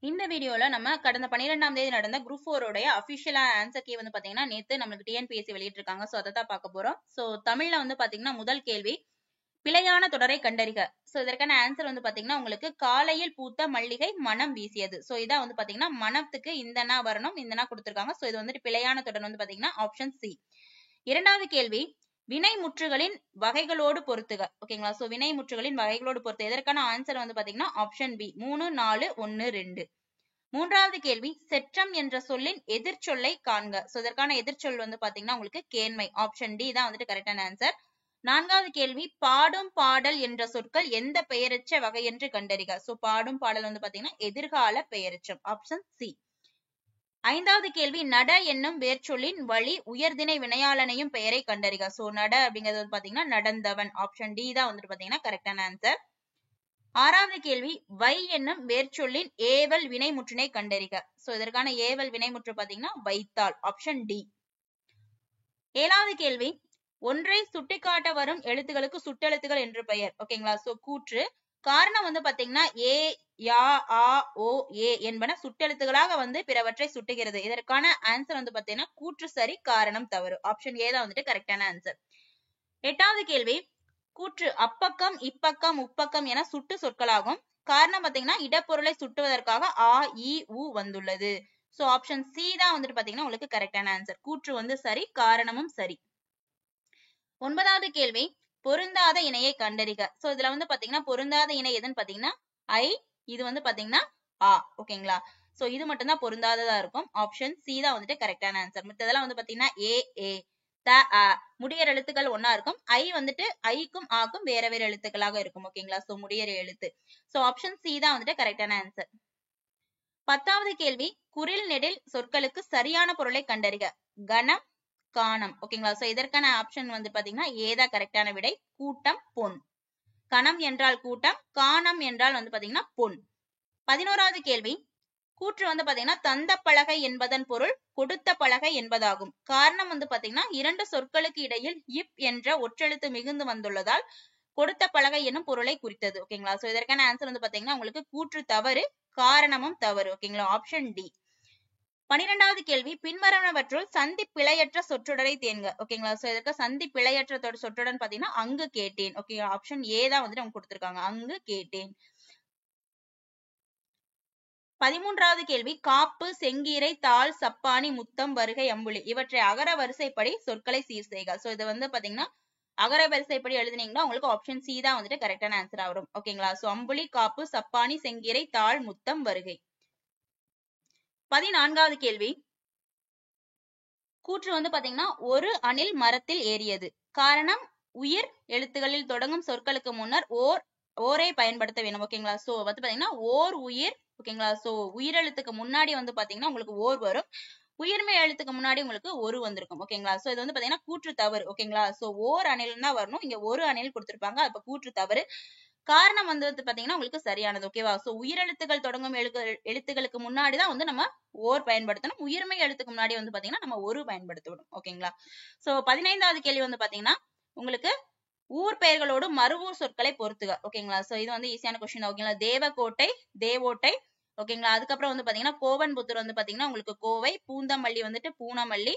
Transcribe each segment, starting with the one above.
இந்த வீடியோல நம்ம கடந்த 12ஆம் தேதி நடந்த குரூப் 4 உடைய அபிஷியலா ஆன்சர் கீ வந்து பாத்தீங்கன்னா நேத்து நமக்கு டிஎன்பிஎஸ்சி வெளியிட்டிருக்காங்க. சோ அதை தான் பார்க்க போறோம். சோ தமிழ்ல வந்து பாத்தீங்கன்னா முதல் கேள்வி பிழையான தொடரை கண்டறிக. சோ இதற்கான ஆன்சர் வந்து பாத்தீங்கன்னா உங்களுக்கு காலையில் பூத்த மல்லிகை மனம் வீசியது. சோ இதான் வந்து பாத்தீங்கன்னா மனத்துக்கு இந்தனா வரணும், இந்தனா கொடுத்திருக்காங்க. சோ இது வந்துட்டு பிழையான தொடர் வந்து பாத்தீங்கன்னா ஆப்ஷன் சி. இரண்டாவது கேள்வி வினை முற்றுகளின் வகைகளோடு பொருத்துக. ஓகேங்களா? சோ வினை முற்றுகளின் வகைகளோடு பொறுத்து இதற்கான ஆன்சர் வந்து பாத்தீங்கன்னா ஆப்ஷன் பி 3, 4, 1, 2. மூன்றாவது கேள்வி செற்றம் என்ற சொல்லின் எதிர்ச்சொல்லை காண்க. சோ இதற்கான எதிர்ச்சொல் வந்து பாத்தீங்கன்னா உங்களுக்கு கேண்மை. ஆப்ஷன் டி தான் வந்துட்டு கரெக்டான ஆன்சர். நான்காவது கேள்வி பாடும் பாடல் என்ற சொற்கள் எந்த பெயரற்ற வகை என்று கண்டறிக. சோ பாடும் பாடல் வந்து பாத்தீங்கன்னா எதிர்கால பெயரெச்சம். Option C. ஐந்தாவது கேள்வி நட என்னும் வேர்ச்சொல்லின் வழி உயர்திணை வினையாளனையும் பெயரை கண்டறிக. சோ நட அப்படிங்கிறது வந்து பாத்தீங்கன்னா நடந்தவன். ஆப்ஷன் டி தான் வந்துட்டு பாத்தீங்கன்னா கரெக்டான ஆன்சர். ஆறாவது கேள்வி வை என்னும் வேர்ச்சொல்லின் ஏவல் வினைமுற்றினை கண்டறிக. சோ இதற்கான ஏவல் வினைமுற்று பாத்தீங்கன்னா வைத்தால். Option D. ஏழாவது கேள்வி ஒன்றை சுட்டிக்காட்ட வரும் எழுத்துக்களுக்கு சுட்டெழுத்துகள் என்று பெயர். ஓகேங்களா? சோ கூற்று காரணம் வந்து பாத்தீங்கன்னா ஏ, யா, ஆ, ஓ, ஏ என்பன சுட்டெழுத்துகளாக வந்து பிறவற்றை சுட்டுகிறது. இதற்கான ஆன்சர் வந்து பாத்தீங்கன்னா கூற்று சரி, காரணம் தவறு. ஆப்ஷன் ஏ தான் வந்துட்டு கரெக்டான ஆன்சர். எட்டாவது கேள்வி கூற்று அப்பக்கம், இப்பக்கம், உப்பக்கம் என சுட்டு சொற்களாகும். காரணம் பாத்தீங்கன்னா இடப்பொருளை சுட்டுவதற்காக ஆ, இ, உ வந்துள்ளது. சோ ஆப்ஷன் சி தான் வந்துட்டு பாத்தீங்கன்னா உங்களுக்கு கரெக்டான ஆன்சர். கூற்று வந்து சரி, காரணமும் சரி. ஒன்பதாவது கேள்வி பொருந்தாத இணையை கண்டறிக. சோ இதுல வந்து பாத்தீங்கன்னா பொருந்தாத இணை எதுன்னு பாத்தீங்கன்னா ஐ, இது வந்து பாத்தீங்கன்னா ஆ. ஓகேங்களா? சோ இது மட்டும் தான் பொருந்தாததா இருக்கும். ஆப்ஷன் சி தான் வந்துட்டு கரெக்டான ஆன்சர். மத்ததெல்லாம் வந்து பாத்தீங்கன்னா ஏ, ஏ, த, அ முடியற எழுத்துக்கள் ஒன்னா இருக்கும். ஐ வந்துட்டு ஐக்கும் ஆக்கும் வேற வேற எழுத்துக்களாக இருக்கும். ஓகேங்களா? சோ முடியற எழுத்து. சோ ஆப்ஷன் சி தான் வந்துட்டு கரெக்டான ஆன்சர். பத்தாவது கேள்வி குறில் நெடில் சொற்களுக்கு சரியான பொருளை கண்டறிக. கணம், காணம். ஓகேங்களா? சோ இதற்கான ஆப்ஷன் வந்து பாத்தீங்கன்னா ஏதா கரெக்டான விடை. கூட்டம், பொன். கணம் என்றால் கூட்டம், காணம் என்றால் வந்து பாத்தீங்கன்னா பொன். 11வது கேள்வி கூற்று வந்து பாத்தீங்கன்னா தந்த பலகை என்பதன் பொருள் கொடுத்த பலகை என்பதாகும். காரணம் வந்து பாத்தீங்கன்னா இரண்டு சொற்களுக்கு இடையில் இப் என்ற ஒற்றெழுத்து மிகுந்து வந்துள்ளதால் கொடுத்த பலகை என்னும் பொருளை குறித்தது. ஓகேங்களா? சோ இதற்கான ஆன்சர் வந்து பாத்தீங்கன்னா உங்களுக்கு கூற்று தவறு, காரணமும் தவறு. ஓகேங்களா? Option D. 12வது கேள்வி பின்வருவனவற்றுள் சந்தி பிழையற்ற சொற்றொடரை தேர்க. ஓகேங்களா? சோ இதற்கு சந்தி பிழையற்ற சொற்றொடர் பாத்தீங்கன்னா அங்கு கேட்டேன். ஓகே, ஆப்ஷன் ஏ தான் வந்துட்டு அவங்க கொடுத்திருக்காங்க. அங்கு கேட்டேன். 13வது கேள்வி காப்பு, செங்கீரை, தாள், சப்பானி, முத்தம், வருகை, அம்புலி இவற்றை அகர வரிசைப்படி சொற்களை சீர் செய்க. சோ இது வந்து பாத்தீங்கன்னா அகர வரிசைப்படி எழுதுனீங்கன்னா உங்களுக்கு ஆப்ஷன் சி தான் வந்துட்டு கரெக்டான ஆன்சரா வரும். ஓகேங்களா? சோ அம்புலி, காப்பு, சப்பானி, செங்கீரை, தாள், முத்தம், வருகை. 14வது கேள்வி கூற்று வந்து பாத்தீங்கன்னா ஒரு அணில் மரத்தில் ஏறியது. காரணம் உயிர் எழுத்துகளில் தொடங்கும் சொற்களுக்கு முன்னர் ஓரை பயன்படுத்த வேணும். ஓகேங்களா? சோ வந்து பாத்தீங்கன்னா ஓர் உயிர். ஓகேங்களா? சோ உயிரெழுத்துக்கு முன்னாடி வந்து பாத்தீங்கன்னா உங்களுக்கு ஓர் வரும். உயிர்மை எழுத்துக்கு முன்னாடி உங்களுக்கு ஒரு வந்திருக்கும். ஓகேங்களா? சோ இது வந்து பாத்தீங்கன்னா கூற்று தவறு. ஓகேங்களா? சோ ஓர் அணில் தான் வரணும். இங்க ஒரு அணில் கொடுத்திருப்பாங்க. அப்ப கூற்று தவறு. காரணம் வந்து பாத்தீங்கன்னா உங்களுக்கு சரியானது. ஓகேவா? சோ உயிரெழுத்துக்கள் தொடங்கும் எழுத்துக்களுக்கு முன்னாடிதான் வந்து நம்ம ஓர் பயன்படுத்தணும். உயிர்மை எழுத்துக்கு முன்னாடி வந்து பாத்தீங்கன்னா நம்ம ஒரு பயன்படுத்தணும். ஓகேங்களா? சோ 15வது கேள்வி வந்து பாத்தீங்கன்னா உங்களுக்கு ஊர் பெயர்களோடு மறுவூர் சொற்களை பொறுத்துக. ஓகேங்களா? சோ இது வந்து ஈஸியான கொஸ்டின். ஓகேங்களா? தேவக்கோட்டை, தேவோட்டை. ஓகேங்களா? அதுக்கப்புறம் வந்து பாத்தீங்கன்னா கோவன்புத்தூர் வந்து பாத்தீங்கன்னா உங்களுக்கு கோவை, பூந்தமல்லி வந்துட்டு பூனமல்லி,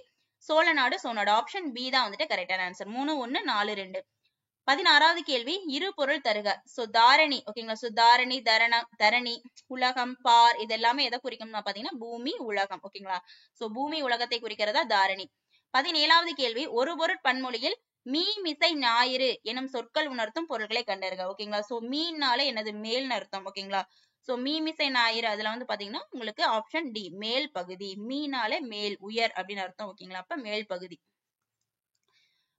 சோழநாடு, சோனாடு. ஆப்ஷன் பி தான் வந்துட்டு கரெக்டான ஆன்சர். 3, 1, 4, 2. 16வது கேள்வி இரு பொருள் தருக. சோ தாரணி. ஓகேங்களா? சோ தாரணி, தரணி, உலகம், பார் இது எல்லாமே எதை குறிக்கும்னா பாத்தீங்கன்னா பூமி, உலகம். ஓகேங்களா? சோ பூமி உலகத்தை குறிக்கிறதா தாரணி. 17வது கேள்வி ஒரு பொருட் பன்மொழியில் மீ, மிசை, ஞாயிறு எனும் சொற்கள் உணர்த்தும் பொருட்களை கண்டறிக. ஓகேங்களா? சோ மீன்னால என்னது மேல்னு அர்த்தம். ஓகேங்களா? சோ மீ, மிசை, ஞாயிறு அதுல வந்து பாத்தீங்கன்னா உங்களுக்கு ஆப்ஷன் டி மேல் பகுதி. மீனால மேல், உயர் அப்படின்னு அர்த்தம். ஓகேங்களா? அப்ப மேல் பகுதி.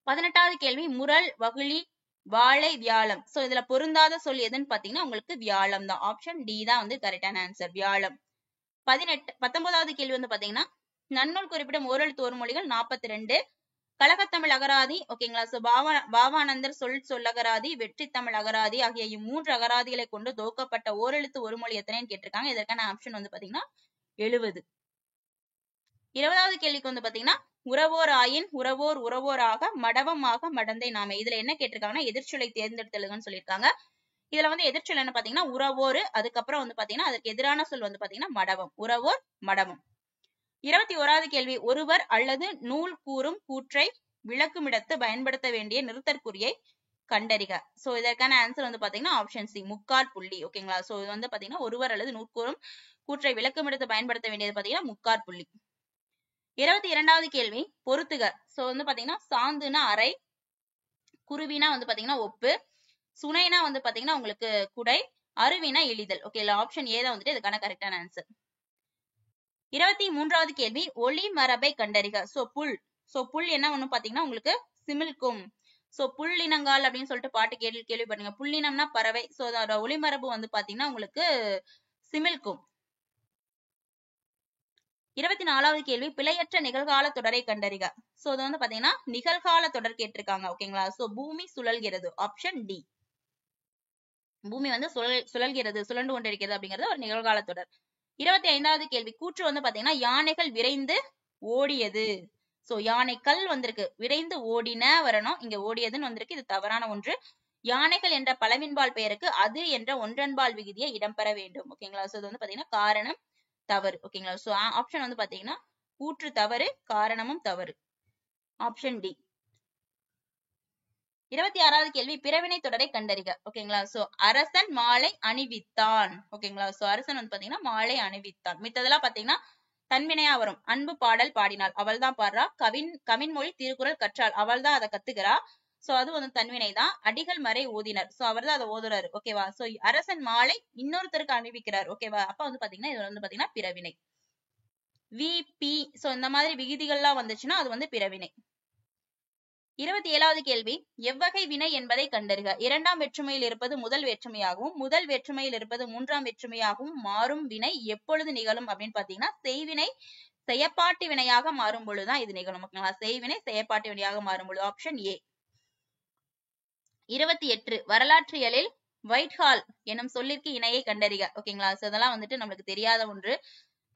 18வது கேள்வி முரல், வகுளி, வாழை, வியாழம். சோ இதுல பொருந்தாத சொல் எதுன்னு பாத்தீங்கன்னா உங்களுக்கு வியாழம் தான். ஆப்ஷன் டி தான் வந்து கரெக்டான ஆன்சர். வியாழம். 19வது கேள்வி வந்து பாத்தீங்கன்னா நன்னூல் குறிப்பிடும் ஓரெழுத்து ஒரு மொழிகள் 42. கழகத்தமிழ் அகராதி. ஓகேங்களா? சோ பாவானந்தர் சொல்லகராதி, வெற்றி தமிழ் அகராதி ஆகிய இம்மூன்று அகராதிகளை கொண்டு தொகுக்கப்பட்ட ஓரெழுத்து ஒரு மொழி எத்தனைன்னு கேட்டிருக்காங்க. இதற்கான ஆப்ஷன் வந்து பாத்தீங்கன்னா 70. 20வது கேள்விக்கு வந்து பாத்தீங்கன்னா உறவோர் ஆயின், உறவோர், உறவோராக, மடவமாக, மடந்தை நாமே. இதுல என்ன கேட்டிருக்காங்கன்னா எதிர்ச்சொலை தேர்ந்தெடுத்தலுங்கன்னு சொல்லியிருக்காங்க. இதுல வந்து எதிர்ச்சொல் என்ன பாத்தீங்கன்னா உறவோரு, அதுக்கப்புறம் வந்து பாத்தீங்கன்னா அதற்கு எதிரான சொல் வந்து பாத்தீங்கன்னா மடவம். உறவோர் மடவம். 21வது கேள்வி, ஒருவர் அல்லது நூல் கூறும் கூற்றை விளக்குமிடத்து பயன்படுத்த வேண்டிய நிறுத்தற்குறியை கண்டறிக. சோ இதற்கான ஆன்சர் வந்து பாத்தீங்கன்னா ஆப்ஷன் சி, முக்கால் புள்ளி. ஓகேங்களா. சோ இது வந்து பாத்தீங்கன்னா ஒருவர் அல்லது நூல் கூறும் கூற்றை விளக்குமிடத்து பயன்படுத்த வேண்டியது பாத்தீங்கன்னா முக்கால் புள்ளி. 22வது கேள்வி, பொறுத்துக. சோ வந்து பாத்தீங்கன்னா சாந்துனா அரை, குருவினா வந்து பாத்தீங்கன்னா ஒப்பு, சுனைனா வந்து பாத்தீங்கன்னா உங்களுக்கு குடை, அருவினா இழிதல். ஓகே, ஆப்ஷன் ஏ தான் வந்துட்டு இதுக்கான கரெக்டான ஆன்சர். 23வது கேள்வி, ஒளி மரபை கண்டறிக. சோ புல் என்ன ஒண்ணு பாத்தீங்கன்னா உங்களுக்கு சிமிழ்க்கும். சோ புள்ளினங்கால் அப்படின்னு சொல்லிட்டு பாட்டு கேள்விப்படுங்க. புள்ளினம்னா பறவை. சோ அதோட ஒளிமரபு வந்து பாத்தீங்கன்னா உங்களுக்கு சிமிழ்க்கும். 24வது கேள்வி, பிழையற்ற நிகழ்கால தொடரை கண்டறிக. சோ இது வந்து பாத்தீங்கன்னா நிகழ்கால தொடர் கேட்டிருக்காங்க. ஓகேங்களா. சோ பூமி சுழல்கிறது. Option D. பூமி வந்து சுழல்கிறது, சுழன்று கொண்டிருக்கிறது அப்படிங்கிறது ஒரு நிகழ்கால தொடர். 25வது கேள்வி, கூற்று வந்து பாத்தீங்கன்னா யானைகள் விரைந்து ஓடியது. சோ யானைகள் வந்திருக்கு, விரைந்து ஓடின வரணும், இங்க ஓடியதுன்னு வந்திருக்கு. இது தவறான ஒன்று. யானைகள் என்ற பலவின்பால் பெயருக்கு அது என்ற ஒன்றன்பால் விகுதியை இடம்பெற வேண்டும். ஓகேங்களா. சோ இது வந்து பாத்தீங்கன்னா காரணம் தவறு. ஓகேங்களா. சோ ஆப்ஷன் வந்து பாத்தீங்கன்னா கூற்று தவறு, காரணமும் தவறு. Option D. 26வது கேள்வி, பிறவினை தொடரை கண்டறிக. ஓகேங்களா. சோ அரசன் மாலை அணிவித்தான். ஓகேங்களா. சோ அரசன் வந்து பாத்தீங்கன்னா மாலை அணிவித்தான். மித்ததெல்லாம் பாத்தீங்கன்னா தன்வினையா வரும். அன்பு பாடல் பாடினாள், அவள் தான் பாடுறா. கவின்மொழி திருக்குறள் கற்றாள், அவள் தான் அதை கத்துக்கிறா. சோ அது வந்து தன்வினை தான். அடிகள் மறை ஓதினர், சோ அவர் தான் அதை ஓதுறாரு. ஓகேவா. சோ அரசன் மாலை இன்னொருத்தருக்கு அணிவிக்கிறார். ஓகேவா. அப்ப வந்து பாத்தீங்கன்னா இது வந்து பாத்தீங்கன்னா பிறவினை. வி பி சோ இந்த மாதிரி விகுதிகள்லாம் வந்துச்சுன்னா அது வந்து பிறவினை. 27வது கேள்வி, எவ்வகை வினை என்பதை கண்டறிக. இரண்டாம் வேற்றுமையில் இருப்பது முதல் வேற்றுமையாகவும், முதல் வேற்றுமையில் இருப்பது மூன்றாம் வேற்றுமையாகவும் மாறும் வினை எப்பொழுது நிகழும் அப்படின்னு பாத்தீங்கன்னா செய்வினை செயற்பாட்டு வினையாக மாறும் பொழுதுதான் இது நிகழும். ஓகேங்களா. செய்வினை செயற்பாட்டு வினையாக மாறும் பொழுது. Option A. 28, வரலாற்றியலில் ஒயிட்ஹால் எனும் சொல்லிற்கு இணையை கண்டறிக. ஓகேங்களா. சோ இதெல்லாம் வந்துட்டு நம்மளுக்கு தெரியாத ஒன்று.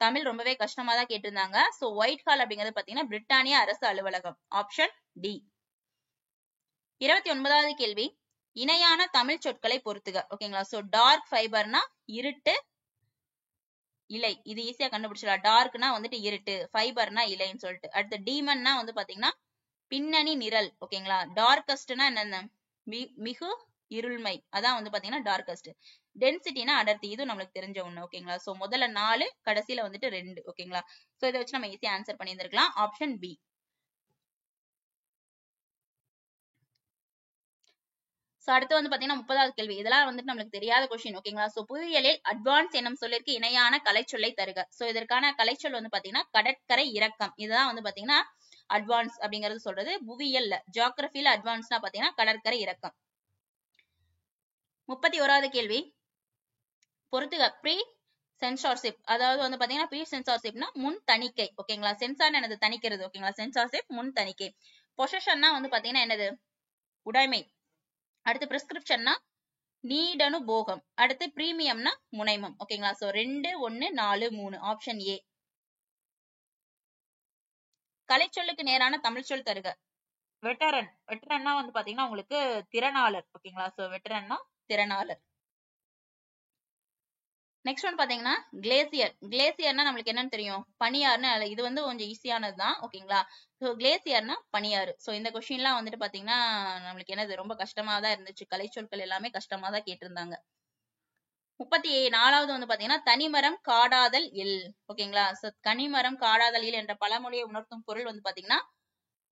தமிழ் ரொம்பவே கஷ்டமா தான் கேட்டிருந்தாங்க. சோ ஒயிட்ஹால் அப்படிங்கிறது பாத்தீங்கன்னா பிரிட்டானிய அரசு அலுவலகம். Option D. 29வது கேள்வி, இணையான தமிழ் சொற்களை பொறுத்துக. ஓகேங்களா. சோ டார்க் ஃபைபர்னா இருட்டு, இலை. இது ஈஸியா கண்டுபிடிச்சிடலாம். டார்க்னா வந்துட்டு இருட்டு, ஃபைபர்னா இலைன்னு சொல்லிட்டு. அடுத்து டீமன்னா வந்து பாத்தீங்கன்னா பின்னணி நிரல். ஓகேங்களா. டார்கஸ்ட்னா என்னென்ன, மிகு இருள்மை, அதான் வந்து பாத்தீங்கன்னா டார்கஸ்ட். டென்சிட்டினா அடர்த்தி, இது நம்மளுக்கு தெரிஞ்ச ஒண்ணு. ஓகேங்களா. சோ முதல்ல 4, கடைசியில வந்துட்டு 2. ஓகேங்களா. சோ இதை வச்சு நம்ம ஈஸியா ஆன்சர் பண்ணியிருந்திருக்கலாம். Option B. சோ அடுத்து வந்து பாத்தீங்கன்னா 30வது கேள்வி, இதெல்லாம் வந்துட்டு நம்மளுக்கு தெரியாத கொஸ்டின். ஓகேங்களா. சோ புவியியலில் அட்வான்ஸ் என்னும் சொல்லிற்கு இணையான கலைச்சொல்லை தருக. சோ இதற்கான கலைச்சொல் வந்து பாத்தீங்கன்னா கடற்கரை இறக்கம். இதுதான் வந்து பாத்தீங்கன்னா அட்வான்ஸ் அப்படிங்கிறது சொல்றது. புவியியல்ல ஜியோகிராபில அட்வான்ஸ்னா பாத்தீங்கன்னா கடற்கரை இறக்கம். 31வது கேள்வி, பொறுத்துக. ப்ரீ சென்சார்ஷிப், அதாவது வந்து பாத்தீங்கன்னா ப்ரீ சென்சார்ஷிப்னா முன் தணிக்கை. ஓகேங்களா. சென்சார் என்னது, தணிக்கிறது. ஓகேங்களா. சென்சார்ஷிப் முன் தணிக்கை. பொசஷன்னா வந்து பாத்தீங்கன்னா என்னது, உடைமை. அடுத்து பிரிஸ்கிரிப்ஷன்னா நீடனுபோகம். அடுத்து பிரீமியம்னா முனைமம். ஓகேங்களா. சோ 2, 1, 4, 3. Option A. கலைச்சொல்லுக்கு நேரான தமிழ் சொல் தருக. வெட்டரன். வெட்டரன்னா வந்து பாத்தீங்கன்னா உங்களுக்கு திறனாளர். ஓகேங்களா. சோ வெட்டரன்னா திறனாளர். நெக்ஸ்ட் ஒன் பாத்தீங்கன்னா கிளேசியர். கிளேசியர்னா நம்மளுக்கு என்னன்னு தெரியும், பனியாறுன்னு. இது வந்து கொஞ்சம் ஈஸியானது தான். ஓகேங்களா. ஸோ கிளேசியர்னா பனியாறு. ஸோ இந்த கொஸ்டின்லாம் வந்துட்டு பாத்தீங்கன்னா நம்மளுக்கு என்னது ரொம்ப கஷ்டமா தான் இருந்துச்சு. கலைச்சொற்கள் எல்லாமே கஷ்டமா தான் கேட்டிருந்தாங்க. 34வது வந்து பாத்தீங்கன்னா தனிமரம் காடாதல் இல். ஓகேங்களா. சோ தனிமரம் காடாதல் இல் என்ற பழமொழியை உணர்த்தும் பொருள் வந்து பாத்தீங்கன்னா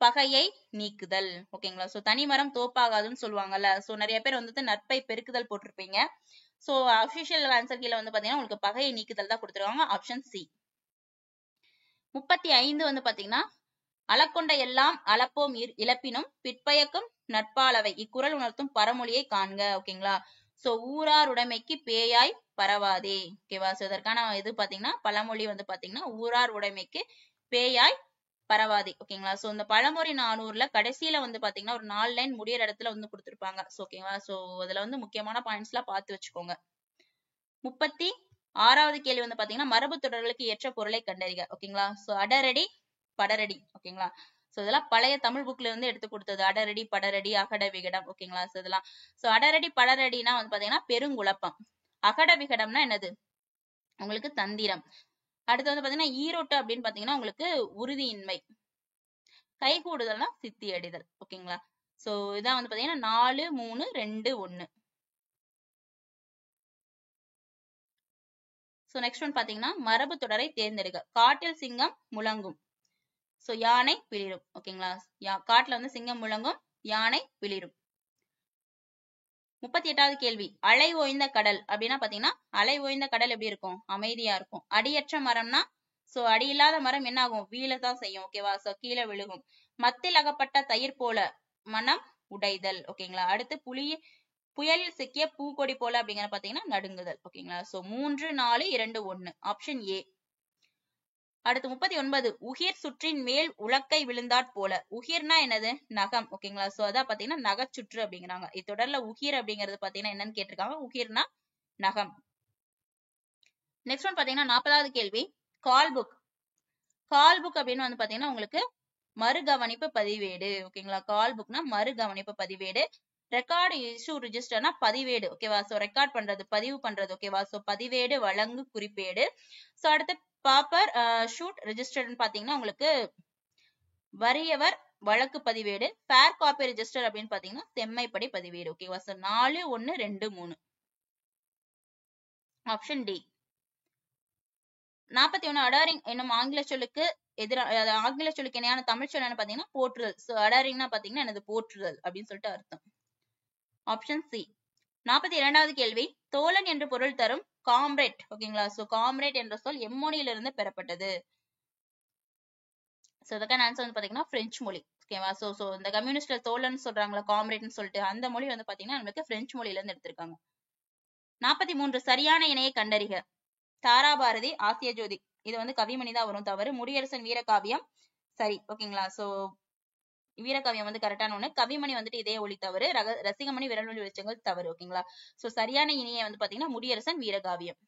பகையை நீக்குதல். ஓகேங்களா. சோ தனிமரம் தோப்பாகாதுன்னு சொல்லுவாங்கல்ல. சோ நிறைய பேர் வந்துட்டு நட்பை பெருக்குதல் போட்டிருப்பீங்க. சோ அபிஷியல் ஆன்சர் கீழ வந்து பாத்தீங்கன்னா உங்களுக்கு பகையை நீக்குதல் தான் கொடுத்துருவாங்க. Option C. 35 வந்து பாத்தீங்கன்னா அளக்கொண்ட எல்லாம் அளப்போம் இழப்பினும் பிற்பயக்கும் நட்பாளவை இக்குறள் உணர்த்தும் பரமொழியை காண்க. ஓகேங்களா. சோ ஊரார் உடைமைக்கு பேயாய் பரவாதே. ஓகேவா. சோ இதற்கான இது பாத்தீங்கன்னா பழமொழி வந்து பாத்தீங்கன்னா ஊரார் உடைமைக்கு பேயாய் பரவாதே. ஓகேங்களா. சோ இந்த பழமொழி 400ல கடைசியில வந்து பாத்தீங்கன்னா ஒரு 4 லைன் முடியற இடத்துல வந்து கொடுத்திருப்பாங்க. ஓகேவா. சோ அதுல வந்து முக்கியமான பாயிண்ட்ஸ் எல்லாம் பார்த்து வச்சுக்கோங்க. 36வது கேள்வி வந்து பாத்தீங்கன்னா மரபு தொடர்களுக்கு ஏற்ற பொருளை கண்டறிக. ஓகேங்களா. சோ அடரடி படரடி. ஓகேங்களா. சோ இதெல்லாம் பழைய தமிழ் புக்ல இருந்து எடுத்து கொடுத்தது. அடரடி, படரடி, அகட விகடம். ஓகேங்களா? சோ இதெல்லாம் சோ அடரடி படரடினா வந்து பாத்தீங்கன்னா பெருங்குழப்பம். அகட விகடம்னா என்னது? உங்களுக்கு தந்திரம். அடுத்து வந்து பாத்தீங்கன்னா ஈரோட்டு அப்படின்னு பாத்தீங்கன்னா உங்களுக்கு உறுதியின்மை. கைகூடுதல்னா சித்தி அடிதல். ஓகேங்களா? சோ இதான் வந்து பாத்தீங்கன்னா 4, 3, 2, 1. சோ நெக்ஸ்ட் ஒன் பாத்தீங்கன்னா மரபு தொடரை தேர்ந்தெடுக்க. காட்டில் சிங்கம் முழங்கும். சோ யானை பிளிரும். ஓகேங்களா? காட்டுல வந்து சிங்கம் முழங்கும், யானை பிளிரும். 38வது கேள்வி. அலை ஓய்ந்த கடல் அப்படின்னா பாத்தீங்கன்னா அலை ஓய்ந்த கடல் எப்படி இருக்கும்? அமைதியா இருக்கும். அடியற்ற மரம்னா சோ அடி இல்லாத மரம் என்ன ஆகும்? வீழதான் செய்யும். ஓகேவா? சோ கீழே விழுகும். மத்தில் அகப்பட்ட தயிர் போல மனம் உடைதல். ஓகேங்களா? அடுத்து புயலில் சிக்கிய பூக்கொடி போல அப்படிங்கிற பாத்தீங்கன்னா நடுங்குதல். ஓகேங்களா? சோ 3, 4, 2, 1. Option A. அடுத்து 39. உகிர் சுற்றின் மேல் உலக்கை விழுந்தாற் போல. உகிர்னா என்னது? நகம். ஓகேங்களா? சோ அதான் பாத்தீங்கன்னா நகைச்சுற்று அப்படிங்கிறாங்க. இத்தொடர்ல உகிர் அப்படிங்கிறது பாத்தீங்கன்னா என்னன்னு கேட்டிருக்காங்க. உகிர்னா நகம். நெக்ஸ்ட் ஒன் பாத்தீங்கன்னா 40வது கேள்வி. Call book. கால் புக் அப்படின்னு வந்து பாத்தீங்கன்னா உங்களுக்கு மறுகவனிப்பு பதிவேடு. ஓகேங்களா? கால் புக்னா மறுகவனிப்பு பதிவேடு. ரெக்கார்டு இஷ்யூ ரிஜிஸ்டர்னா பதிவேடு. ஓகேவா? சோ ரெக்கார்ட் பண்றது, பதிவு பண்றது. ஓகேவா? சோ பதிவேடு, வழங்கு, குறிப்பேடு. சோ அடுத்து பாப்பர் ஷூட் ரெஜிஸ்டர்னு பாத்தீங்கன்னா உங்களுக்கு வறியவர் வழக்கு பதிவேடு. ஃபேர் காப்பி ரெஜிஸ்டர் அப்படின்னு பாத்தீங்கன்னா செம்மைப்படி பதிவேடு. ஓகேவா? சோ 4, 1, 2, 3. Option D. 41. அடாரிங் என்னும் ஆங்கில சொல்லுக்கு ஆங்கில சொல்லுக்கு இணையான தமிழ் சொல் என்ன பாத்தீங்கன்னா போற்றுதல். சோ அடாரிங்னா பாத்தீங்கன்னா என்னது? போற்றுதல் அப்படின்னு சொல்லிட்டு அர்த்தம். Option C. 42வது கேள்வி. தோழன் என்று பொருள் தரும் காம்ரேட். ஓகேங்களா? சோ காம்ரேட் என்ற சொல் எம்மொழியிலிருந்து பெறப்பட்டது? சோ இதுக்கான ஆன்சர் வந்து பாத்தீங்கன்னா பிரெஞ்சு மொழி. ஓகேவா? சோ இந்த கம்யூனிஸ்ட்ல தோழன் சொல்றாங்களா காம்ரேட்னு சொல்லிட்டு அந்த மொழி வந்து பாத்தீங்கன்னா நமக்கு பிரெஞ்சு மொழியில இருந்து எடுத்திருக்காங்க. 43. சரியான இணையை கண்டறிக. தாராபாரதி, ஆசிய ஜோதி. இது வந்து கவிமணி தான் வரும் தவறு. முடியரசன் வீரகாவியம் சரி. ஓகேங்களா? சோ வீரகாவியம் வந்து கரெக்டான ஒண்ணு. கவிமணி வந்துட்டு இதே ஒளி தவறு. ரசிகமணி விரல்மொழி வெளிச்சங்கள் தவறு. ஓகேங்களா? சோ சரியான இணையை வந்து பாத்தீங்கன்னா முடியரசன் வீரகாவியம்.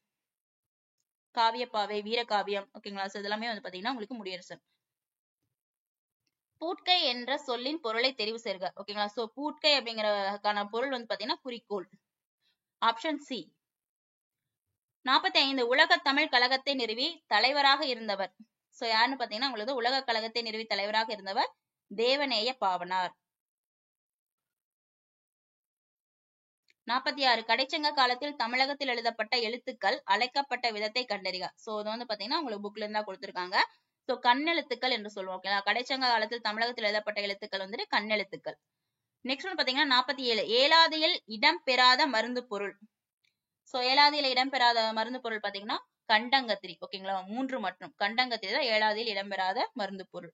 காவியப்பாவை, வீரகாவியம். ஓகேங்களா? சோ இதெல்லாமே வந்து பாத்தீங்கன்னா உங்களுக்கு முடியரசன். பூட்கை என்ற சொல்லின் பொருளை தெரிவு செய்க. ஓகேங்களா? சோ பூட்கை அப்படிங்கறதுக்கான பொருள் வந்து பாத்தீங்கன்னா குறிக்கோள். Option C. 45. உலக தமிழ் கழகத்தை நிறுவி தலைவராக இருந்தவர். சோ யாருன்னு பாத்தீங்கன்னா உங்களுக்கு உலக கழகத்தை நிறுவி தலைவராக இருந்தவர் தேவநேய பாவனார். 46. கடைச்சங்க காலத்தில் தமிழகத்தில் எழுதப்பட்ட எழுத்துக்கள் அழைக்கப்பட்ட விதத்தை கண்டறிக. சோ இது வந்து பாத்தீங்கன்னா உங்களுக்கு புக்ல இருந்தா கொடுத்திருக்காங்க. சோ கண்ணெழுத்துக்கள் என்று சொல்லுவோம். ஓகேங்களா? கடைச்சங்க காலத்தில் தமிழகத்தில் எழுதப்பட்ட எழுத்துக்கள் வந்துட்டு கண்ணெழுத்துக்கள். நெக்ஸ்ட் ஒன் பாத்தீங்கன்னா 47. ஏலாதியில் இடம்பெறாத மருந்து பொருள். சோ ஏலாதியில இடம்பெறாத மருந்து பொருள் பாத்தீங்கன்னா கண்டங்கத்திரி. ஓகேங்களா? 3 மற்றும் கண்டங்கத்திரி தான் ஏலாதியில் இடம்பெறாத மருந்து பொருள்.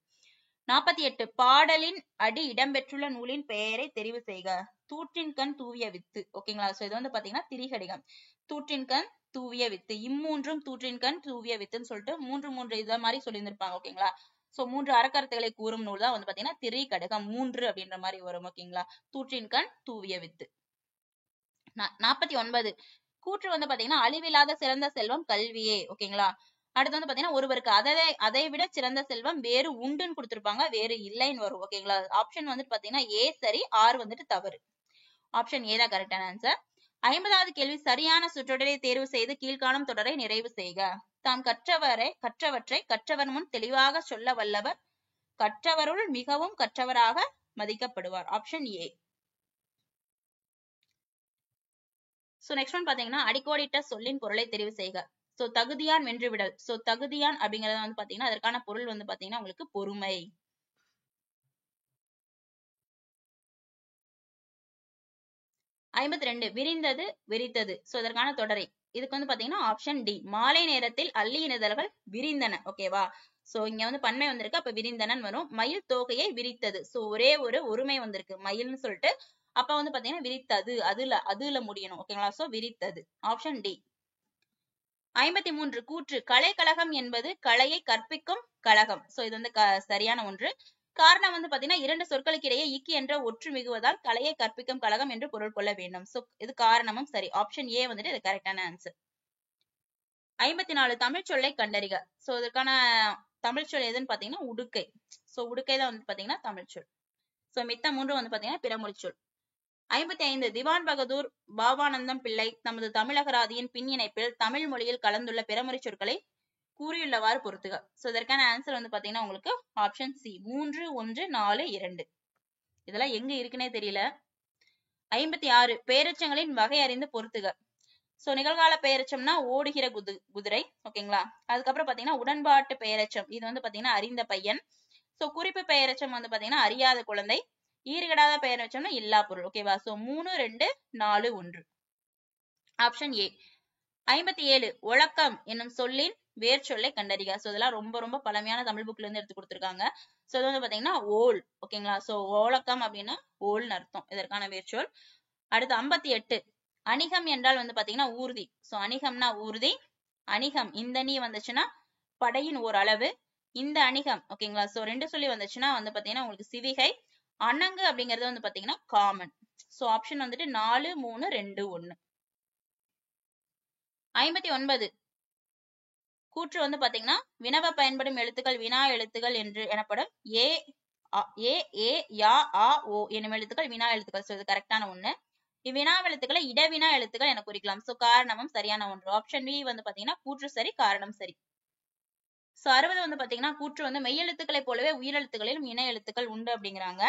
48. பாடலின் அடி இடம்பெற்றுள்ள நூலின் பெயரை தெரிவு செய்க. தூற்றின் கண் தூவிய வித்து. ஓகேங்களா? சோ இது வந்து பாத்தீங்கன்னா திரிகடிகம். தூற்றின் கண் தூவிய வித்து. இம்மூன்றும் தூற்றின் கண் தூவிய வித்துன்னு சொல்லிட்டு மூன்று இத மாதிரி சொல்லியிருந்திருப்பாங்க. ஓகேங்களா? சோ 3 அறக்கருத்துக்களை கூறும் நூல் தான் வந்து பாத்தீங்கன்னா திரிகடுகம். 3 அப்படின்ற மாதிரி வரும். ஓகேங்களா? தூற்றின் கண் தூவிய வித்து. 49. கூற்று வந்து பாத்தீங்கன்னா அழிவில்லாத சிறந்த செல்வம் கல்வியே. ஓகேங்களா? அடுத்து வந்து பாத்தீங்கன்னா ஒருவருக்கு அதை விட சிறந்த செல்வம் வேறு உண்டுன்னு கொடுத்திருப்பாங்க, வேறு இல்லைன்னு வரும். ஓகேங்களா? ஆப்ஷன் வந்துட்டு பாத்தீங்கன்னா ஏ சரி, ஆர் வந்துட்டு தவறு. ஆப்ஷன் ஏ தான் கரெக்டான ஆன்சர். 50வது கேள்வி. சரியான சுற்றொடரை தேர்வு செய்து கீழ்காணும் தொடரை நிறைவு செய்க. தாம் கற்றவற்றை கற்றவர் முன் தெளிவாக சொல்ல வல்லவர் கற்றவருள் மிகவும் கற்றவராக மதிக்கப்படுவார். Option A. So next one பாத்தீங்கன்னா அடிக்கோடிட்ட சொல்லின் பொருளை தெரிவு செய்க. சோ தகுதியான் வென்று விடல். சோ தகுதியான் அப்படிங்கறது வந்து பாத்தீங்கன்னா அதற்கான பொருள் வந்து பாத்தீங்கன்னா உங்களுக்கு பொறுமை. 52. விரிந்தது விரித்தது. சோ இதற்கான தொடரை. இதுக்கு வந்து பாத்தீங்கன்னா ஆப்ஷன் டி. மாலை நேரத்தில் அள்ளி இணைதல்கள் விரிந்தன. ஓகேவா? சோ இங்க வந்து பன்மை வந்திருக்கு, அப்ப விரிந்தனன் வரும். மயில் தோகையை விரித்தது. சோ ஒரே ஒரு ஒருமை வந்திருக்கு மயில்னு சொல்லிட்டு, அப்ப வந்து பாத்தீங்கன்னா விரித்தது, அதுல முடியணும். ஓகேங்களா? சோ விரித்தது. Option D. 53. கூற்று. கலைக்கழகம் என்பது கலையை கற்பிக்கும் கழகம். சோ இது வந்து சரியான ஒன்று. காரணம் வந்து பாத்தீங்கன்னா 2 சொற்களுக்கு இடையே இக்கு என்ற ஒற்று மிகுவதால் கலையை கற்பிக்கும் கழகம் என்று பொருள் கொள்ள வேண்டும். சோ இது காரணமும் சரி. ஆப்ஷன் ஏ வந்துட்டு இது கரெக்டான ஆன்சர். 54. தமிழ் சொல்லை கண்டறிக. சோ இதற்கான தமிழ் சொல் எதுன்னு பாத்தீங்கன்னா உடுக்கை. சோ உடுக்கை தான் வந்து பாத்தீங்கன்னா தமிழ் சொல். சோ மித்த 3 வந்து பாத்தீங்கன்னா பிறமொழி சொல். 55 திவான் பகதூர் பாவானந்தம் பிள்ளை தமது தமிழகராதியின் பின் இணைப்பில் தமிழ் மொழியில் கலந்துள்ள பிறமொழி சொற்களை கூறியுள்ளவாறு பொறுத்துக. சோ இதற்கான ஆன்சர் வந்து பாத்தீங்கன்னா உங்களுக்கு ஆப்ஷன் சி 3, 1, 4, 2. இதெல்லாம் எங்க இருக்குன்னே தெரியல. 56 பெயரெச்சங்களின் வகை அறிந்து பொறுத்துக. சோ நிகழ்கால பெயரெச்சம்னா ஓடுகிற குதிரை. ஓகேங்களா. அதுக்கப்புறம் பாத்தீங்கன்னா உடன்பாட்டு பெயரெச்சம், இது வந்து பாத்தீங்கன்னா அறிந்த பையன். சோ குறிப்பு பெயரெச்சம் வந்து பாத்தீங்கன்னா அறியாத குழந்தை. ஈறுகடாத பெயரெச்சம்னா இல்லா பொருள். ஓகேவா. சோ 3, 2, 4, 1. Option A. 57 ஒழக்கம் என்னும் சொல்லின் வேர் சொல்லை கண்டறிக. சோ இதெல்லாம் ரொம்ப ரொம்ப பழமையான தமிழ் புக்ல இருந்து எடுத்து கொடுத்திருக்காங்க. சோ இது வந்து பாத்தீங்கன்னா ஓல். ஓகேங்களா. சோ ஒழக்கம் அப்படின்னா ஓல்னு அர்த்தம், இதற்கான வேர்ச்சொல். அடுத்து 58 அணிகம் என்றால் வந்து பாத்தீங்கன்னா ஊர்தி. சோ அணிகம்னா ஊர்தி. அணிகம் இந்த நீ வந்துச்சுன்னா படையின் ஓர் அளவு. இந்த அணிகம் ஓகேங்களா. சோ 2 சொல்லி வந்துச்சுன்னா வந்து பாத்தீங்கன்னா உங்களுக்கு சிவிகை. அணங்கு அப்படிங்கிறது வந்து பாத்தீங்கன்னா காமன். சோ ஆப்ஷன் வந்துட்டு 4, 3, 2, 1. 59 கூற்று வந்து பாத்தீங்கன்னா வினவ பயன்படும் எழுத்துக்கள் வினா எழுத்துக்கள் என்று எனப்படும். ஏ ஏ யா ஆ ஓ என்னும் எழுத்துக்கள் வினா எழுத்துக்கள். சோ இது கரெக்டான ஒண்ணு. இவ்வினா எழுத்துக்களை இடவினா எழுத்துக்கள் என குறிக்கலாம். சோ காரணமும் சரியான ஒன்று. ஆப்ஷன் பி வந்து பாத்தீங்கன்னா கூற்று சரி, காரணம் சரி. சோ 60 வந்து பாத்தீங்கன்னா கூற்று வந்து மெய்யெழுத்துக்களை போலவே உயிரெழுத்துக்களிலும் இணை எழுத்துக்கள் உண்டு அப்படிங்கிறாங்க.